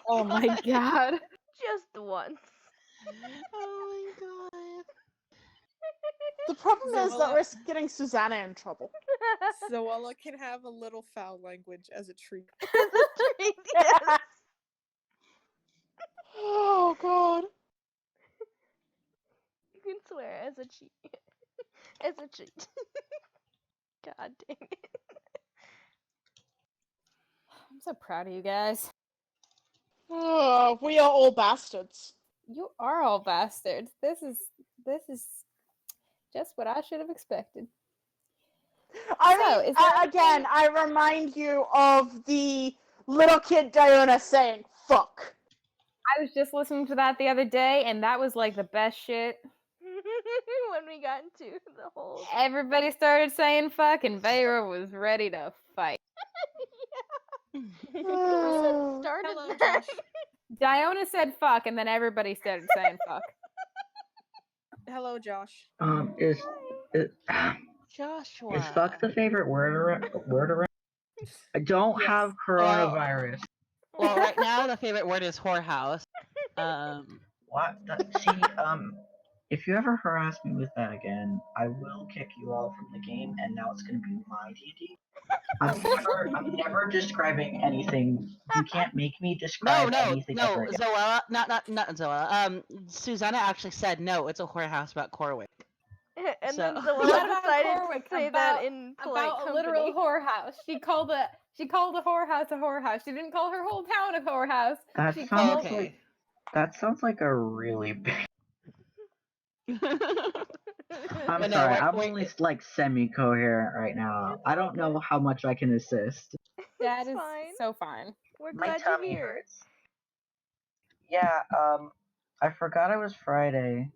Oh my god. Just once." Oh my god. The problem is that Zoella- we're getting Susanna in trouble. Zoella can have a little foul language as a treat. As a treat, yes. Oh god. You can swear as a cheat. As a treat. God dang it. I'm so proud of you guys. Oh, we are all bastards. You are all bastards. This is just what I should have expected. I So, mean, is there again, I remind you of the little kid Diona saying "fuck." I was just listening to that the other day, and that was like the best shit. When we got into the whole Everybody started saying fuck, and Veyra was ready to fight. Oh. started Hello, that. Josh. Diona said fuck, and then everybody started saying fuck. Hello, Josh. Is Joshua. is fuck the favorite word around? I don't Yes. have coronavirus. Well, right now the favorite word is whorehouse. What? See, if you ever harass me with that again, I will kick you all from the game, and now it's gonna be my D&D. I'm never describing anything. You can't make me describe anything ever again. Zoella, not Zoella. Susanna actually said no. It's a whorehouse about Corwick. And So- then What Zoella about decided Corwick? to say that in polite About a company. literal whorehouse. She called a whorehouse a whorehouse. She didn't call her whole town a whorehouse. That She sounds called Okay. like that sounds like a really big. I'm But no, sorry, we're- I'm we're- only like semi-coherent right now. I don't know how much I can assist. That It's is fine. so fine. We're My glad you're tummy here. hurts. Yeah, I forgot it was Friday.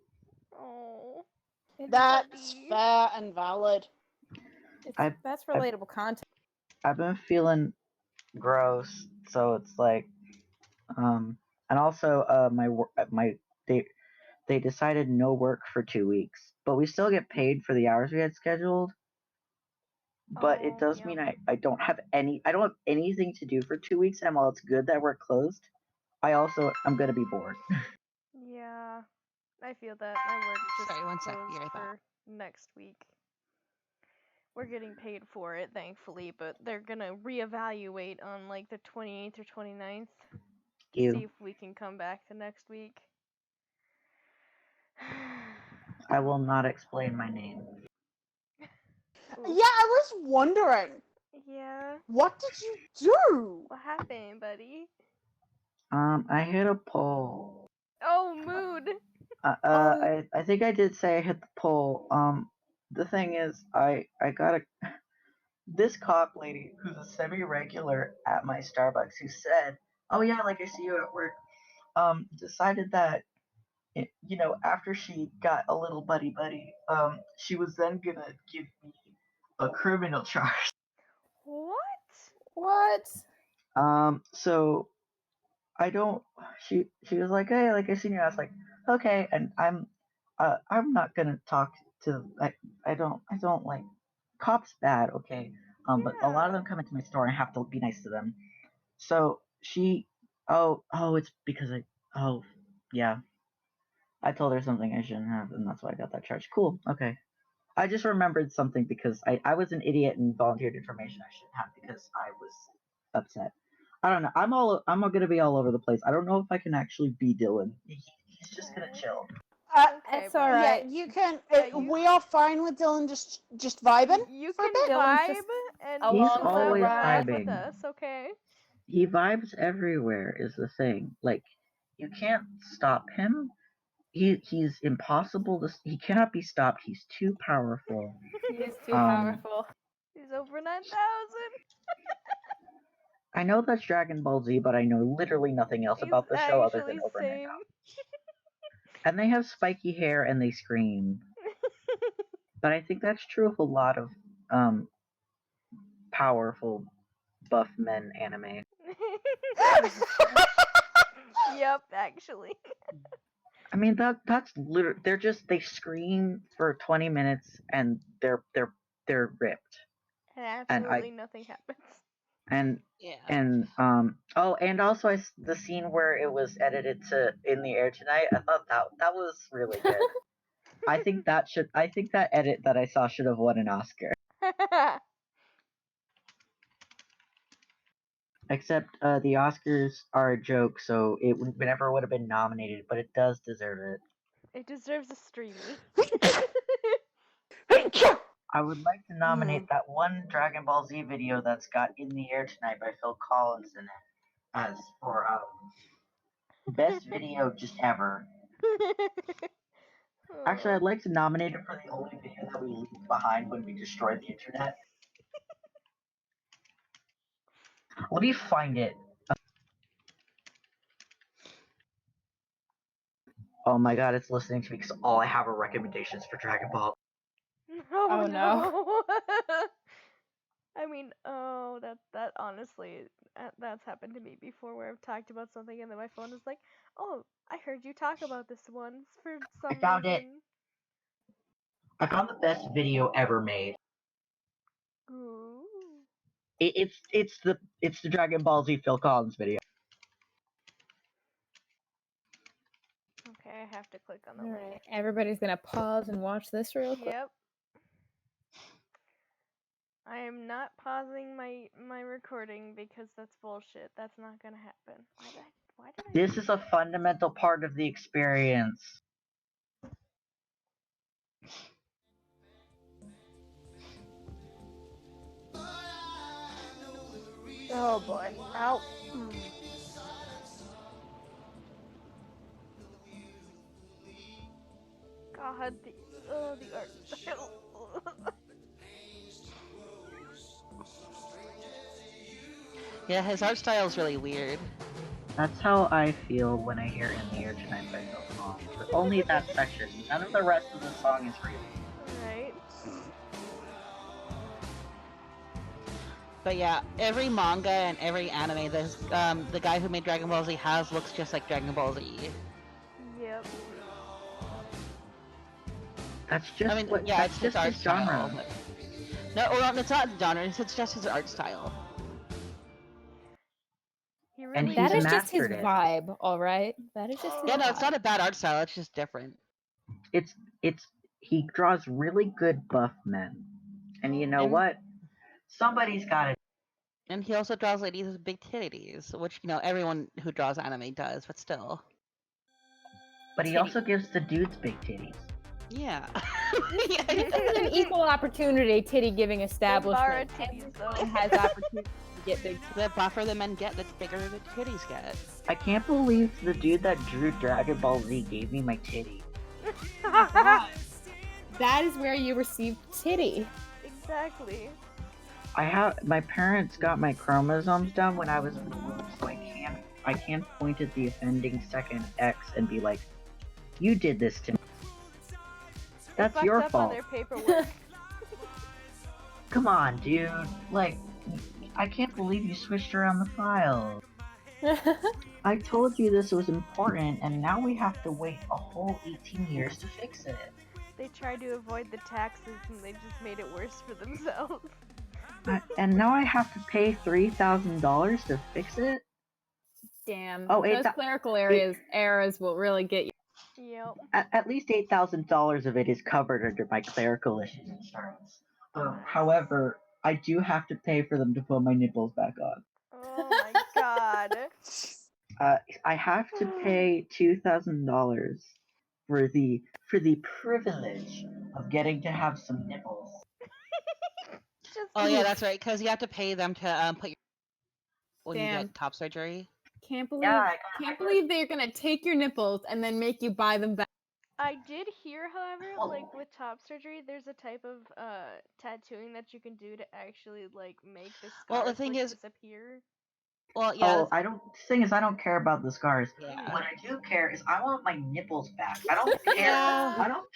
Oh. That's Puppy. fair and valid. That's relatable content. I've been feeling gross, so it's like, and also, they decided no work for 2 weeks, but we still get paid for the hours we had scheduled. But Oh, it does yeah. mean I don't have anything to do for 2 weeks, and while it's good that we're closed, I'm gonna be bored. Yeah. I feel that. My work just Sorry, one sec, closed be right back. for next week. We're getting paid for it, thankfully, but they're gonna reevaluate on like the 28th or 29th. See You, if we can come back to next week. I will not explain my name. Ooh. Yeah, I was wondering, Yeah. what did you do? What happened, buddy? I hit a pole. Oh, mood. I think I did say I hit the pole. The thing is, I got this cop lady who's a semi-regular at my Starbucks who said, "Oh yeah, like I see you at work," decided that after she got a little buddy, she was then gonna give me a criminal charge. What? What? So I don't. She was like, "Hey, like I seen you." I was like, "Okay," and I'm not gonna talk to. I don't like cops bad, okay. But a lot of them come into my store and I have to be nice to them. So she, it's because yeah. I told her something I shouldn't have, and that's why I got that charge. Cool, okay. I just remembered something because I was an idiot and volunteered information I shouldn't have because I was upset. I don't know. I'm gonna be all over the place. I don't know if I can actually be Dylan. He's just gonna chill. Okay, It's bro. all right. Yeah, you can. Yeah, you- We are fine with Dylan just vibing. You for a can bit. Dylan's vibe just and along He's for the always ride. with vibing. us, okay? He vibes everywhere is the thing. Like you can't stop him. He's impossible to. He cannot be stopped. He's too powerful. He is too Um, powerful. He's over 9,000. I know that's Dragon Ball Z, but I know literally nothing else He's about the show other than actually over same. 9,000. And they have spiky hair and they scream. But I think that's true of a lot of powerful buff men anime. Yep, actually. I mean that's literally they scream for 20 minutes and they're ripped. And And absolutely nothing happens. And Yeah. and also the scene where it was edited to In the Air Tonight, I thought that was really good. I think that edit that I saw should have won an Oscar. Except the Oscars are a joke, so it never would have been nominated, but it does deserve it. It deserves a streamy. I would like to nominate that one Dragon Ball Z video that's got In the Air Tonight by Phil Collins in it as for best video just ever. Actually, I'd like to nominate it for the only video that we leave behind when we destroy the internet. Let me find it. Oh my god, it's listening to me because all I have are recommendations for Dragon Ball. Oh no. no. I mean, that honestly, that's happened to me before where I've talked about something and then my phone is like, oh, I heard you talk about this once for some I found it. reason. I found the best video ever made. Ooh. It's the Dragon Ball Z Phil Collins video. Okay, I have to click on the Alright, link. everybody's gonna pause and watch this real quick. Yep. I am not pausing my recording because that's bullshit. That's not gonna happen. Why did I This is a fundamental part of the experience. Oh boy. Ow. God, the art style. Yeah, his art style is really weird. That's how I feel when I hear In the Air Tonight by Phil Collins. But only that section. None of the rest of the song is real. Right. But yeah, every manga and every anime, the guy who made Dragon Ball Z looks just like Dragon Ball Z. Yep. That's just I mean, what, yeah, that's it's his just art his genre. style. No, well, it's not genre. It's just his art style. He And really he's That is just his mastered it. vibe, alright? That is just his Yeah, no, vibe. it's not a bad art style. It's just different. It's he draws really good buff men. And you know And- what? Somebody's gotta. And he also draws ladies with big titties, which everyone who draws anime does, but still. But he Titty. also gives the dudes big titties. Yeah. This is an equal opportunity titty giving establishment. titties, Everyone though. has opportunity to get big The buffer the men get, the bigger the titties get. I can't believe the dude that drew Dragon Ball Z gave me my titty. titties. That is where you receive titty. Exactly. My parents got my chromosomes done when I was in the womb, so I can't point at the offending second X and be like, you did this to me. That's Fucked your up fault. on their paperwork. Come on, dude. Like, I can't believe you switched around the file. I told you this was important, and now we have to wait a whole 18 years to fix it. They tried to avoid the taxes and they just made it worse for themselves. And now I have to pay $3,000 to fix it? Damn. Oh, Those clerical errors will really get you. Yep. At least $8,000 of it is covered under my clerical issues insurance. However, I do have to pay for them to put my nipples back on. Oh my god. I have to pay $2,000 for the privilege of getting to have some nipples. Just Oh yeah, that's right. Because you have to pay them to put your when you Damn. get top surgery. Can't believe Yeah, can't believe they're gonna take your nipples and then make you buy them back. I did hear, however, like with top surgery, there's a type of tattooing that you can do to actually like make the scars Well, the thing is- disappear. Well, yeah. The thing is, I don't care about the scars. Yeah. What I do care is I want my nipples back. I don't care. Yeah. I don't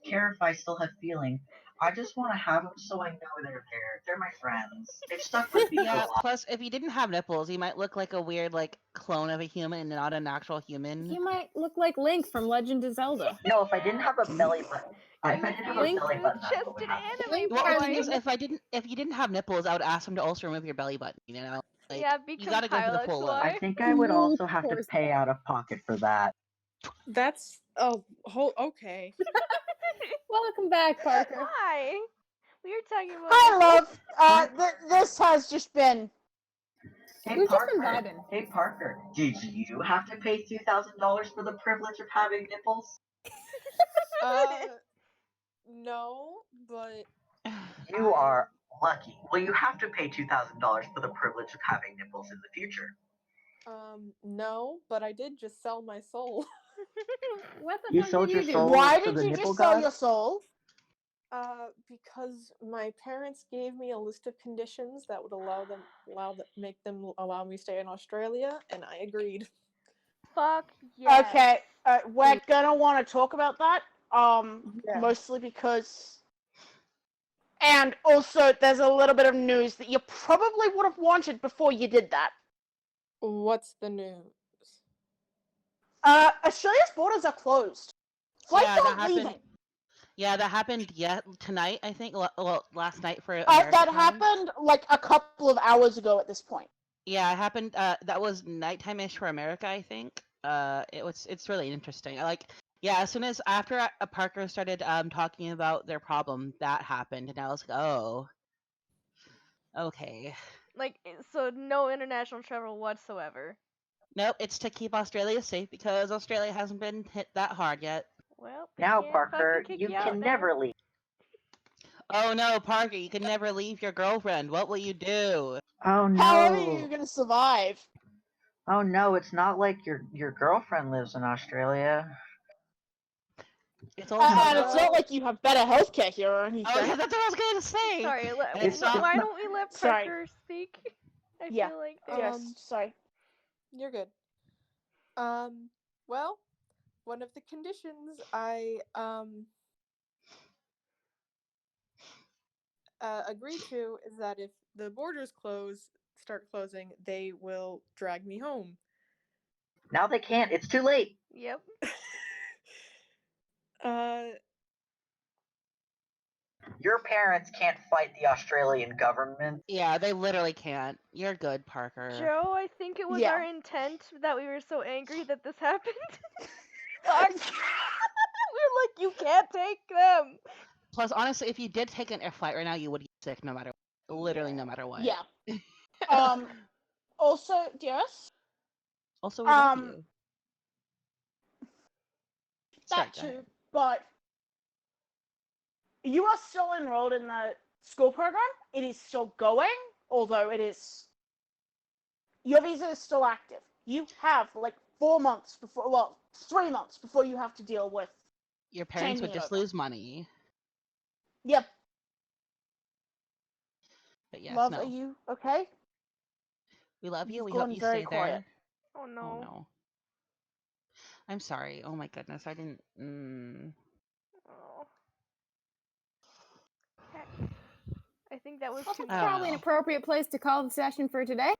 care if I still have feeling. I just want to have them so I know they're there. They're my friends. They've stuck with me for a Yeah. while. Plus, if you didn't have nipples, you might look like a weird like clone of a human and not an actual human. You might look like Link from Legend of Zelda. No, if I didn't have a belly button. If I didn't have a Link belly button, that's what would Chested happen. anime Well, the thing boy. is, if you didn't have nipples, I would ask them to also remove your belly button. You know, like, Yeah, you become gotta go for the Hilux full look. Why? I think I would also Of have to course. pay out of pocket for that. That's okay. Welcome back, Parker. Why? We were talking about. Hi, love. This has just been. Hey We've just been Parker. vibing. Hey Parker. Did you have to pay $2,000 for the privilege of having nipples? No, but You are lucky. Well, you have to pay $2,000 for the privilege of having nipples in the future. no, but I did just sell my soul. What the You fuck sold did your you do? soul? Why for did the you nipple just sell god? your soul? Because my parents gave me a list of conditions that would make them allow me to stay in Australia, and I agreed. Fuck yeah. Okay, we're gonna want to talk about that. Yeah. Mostly because, and also there's a little bit of news that you probably would have wanted before you did that. What's the news? Australia's borders are closed. Flights Yeah, that aren't happened. leaving. Yeah, that happened. Tonight I think. Well, last night for America That time. happened like a couple of hours ago at this point. Yeah, it happened. That was nighttime-ish for America, I think. It's really interesting. Yeah, as soon as after Parker started talking about their problem, that happened, and I was like, oh, okay. Like, so no international travel whatsoever. Nope, it's to keep Australia safe because Australia hasn't been hit that hard yet. Well, they Now, can't Parker, fucking kick you out can now. never leave. Oh no, Parker, you can never leave your girlfriend. What will you do? Oh How are you no. gonna survive? Oh no, it's not like your girlfriend lives in Australia. It's also And it's not like you have better healthcare here or anything. Oh yeah, that's what I was gonna say. Sorry, It's not- why don't we let Sorry. Parker speak? I Yeah. feel like Yes, sorry. You're good. Well, one of the conditions I agreed to is that if the borders start closing, they will drag me home. Now they can't. It's too late. Yep. Your parents can't fight the Australian government. Yeah, they literally can't. You're good, Parker. Joe, I think it was Yeah. our intent that we were so angry that this happened. Uh, We're like, you can't take them. Plus, honestly, if you did take an air flight right now, you would get sick no matter literally no matter what. yeah. Also, yes, Also, we love Um, you. Sorry, that go ahead. too. But you are still enrolled in the school program. It is still going, although it is. Your visa is still active. You have like 4 months before, well, 3 months before you have to deal with. Your parents would changing just over. lose money. Yep. But yes, Love, no. are you okay? We love you. You've We hope gone you very stay quiet. there. Oh Oh no. no. I'm sorry. Oh my goodness. I didn't. Oh. Heck. I think that was Well, too that's probably an Oh. appropriate place to call the session for today.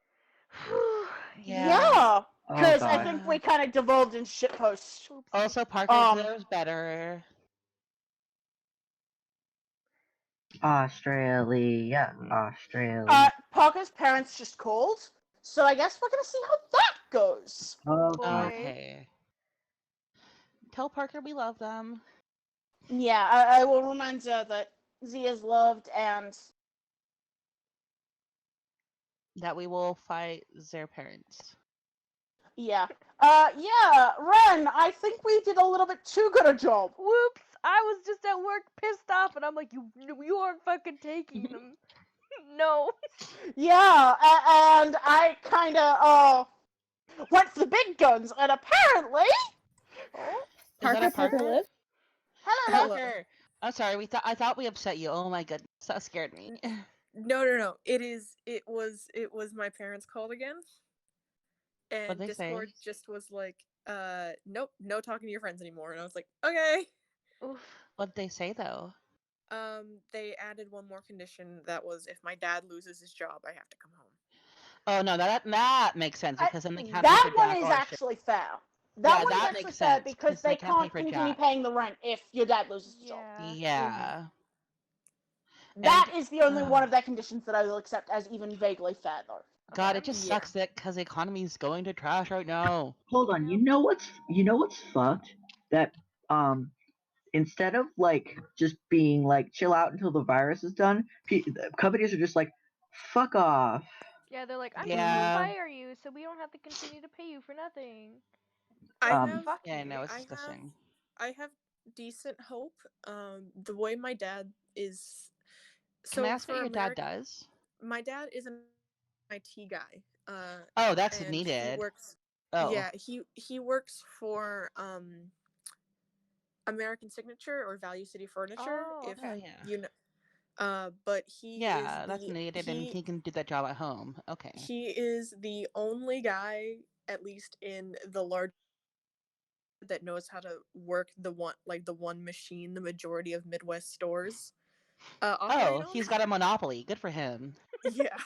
Yeah, Oh because I god. think we kind of devolved in shitpost. Oopsie. Also, Parker Um, deserves better. Australia. Australia. Parker's parents just called, so I guess we're gonna see how that goes. Okay. boy. Okay. Tell Parker we love them. Yeah, I will remind her that Z is loved and That we will fight their parents. yeah. Yeah, Ren, I think we did a little bit too good a job. Whoops! I was just at work pissed off, and I'm like, you aren't fucking taking them. No. Yeah, and I kinda, went for the big guns, and apparently... Oh. Is that a Parker? live. Hello. Hello. Parker. I'm sorry. I thought we upset you. Oh my goodness, that scared me. No. It was my parents called again. And What'd they Discord say? just was like, nope, no talking to your friends anymore. And I was like, okay. Oof. What'd they say though? They added one more condition that was if my dad loses his job, I have to come home. Oh no, that makes sense because then they can't pay That for one Jack is or shit. actually fair. Yeah, That one's that actually makes fair sense, because 'cause they they can't pay can't for continue Jack. paying the rent if your dad loses his job. Yeah. Yeah. That is the only one uh, of their conditions that I will accept as even vaguely fair, though. God, Okay. it just Yeah. sucks that because the economy is going to trash right now. Hold on. You know what's fucked? That instead of like just being like chill out until the virus is done, companies are just like fuck off. Yeah, they're like, I'm just Yeah. gonna fire you, so we don't have to continue to pay you for nothing. I Um, have Fuck Yeah, you. no, it's I disgusting. I have decent hope. The way my dad is Can I so ask what for your dad America, does? my dad is an IT guy. Oh, that's And needed. he works Oh. yeah, he works for American Signature or Value City Furniture, Oh, if Oh okay. yeah. you know. But he Yeah, is that's the needed, and he can do that job at home. Okay. he is the only guy, at least in the large, that knows how to work the one machine the majority of Midwest stores operate Oh, on. he's got a monopoly. Good for him. Yeah.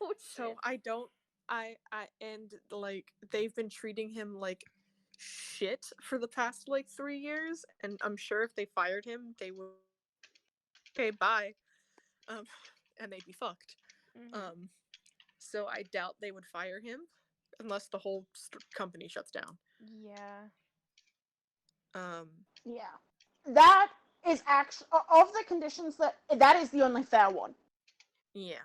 Oh So shit. I don't I and like they've been treating him like shit for the past like 3 years, and I'm sure if they fired him they would okay bye um and they'd be fucked. Mhm. So I doubt they would fire him unless the whole company shuts down. Yeah. Um Yeah. That is actually of the conditions that is the only fair one. yeah.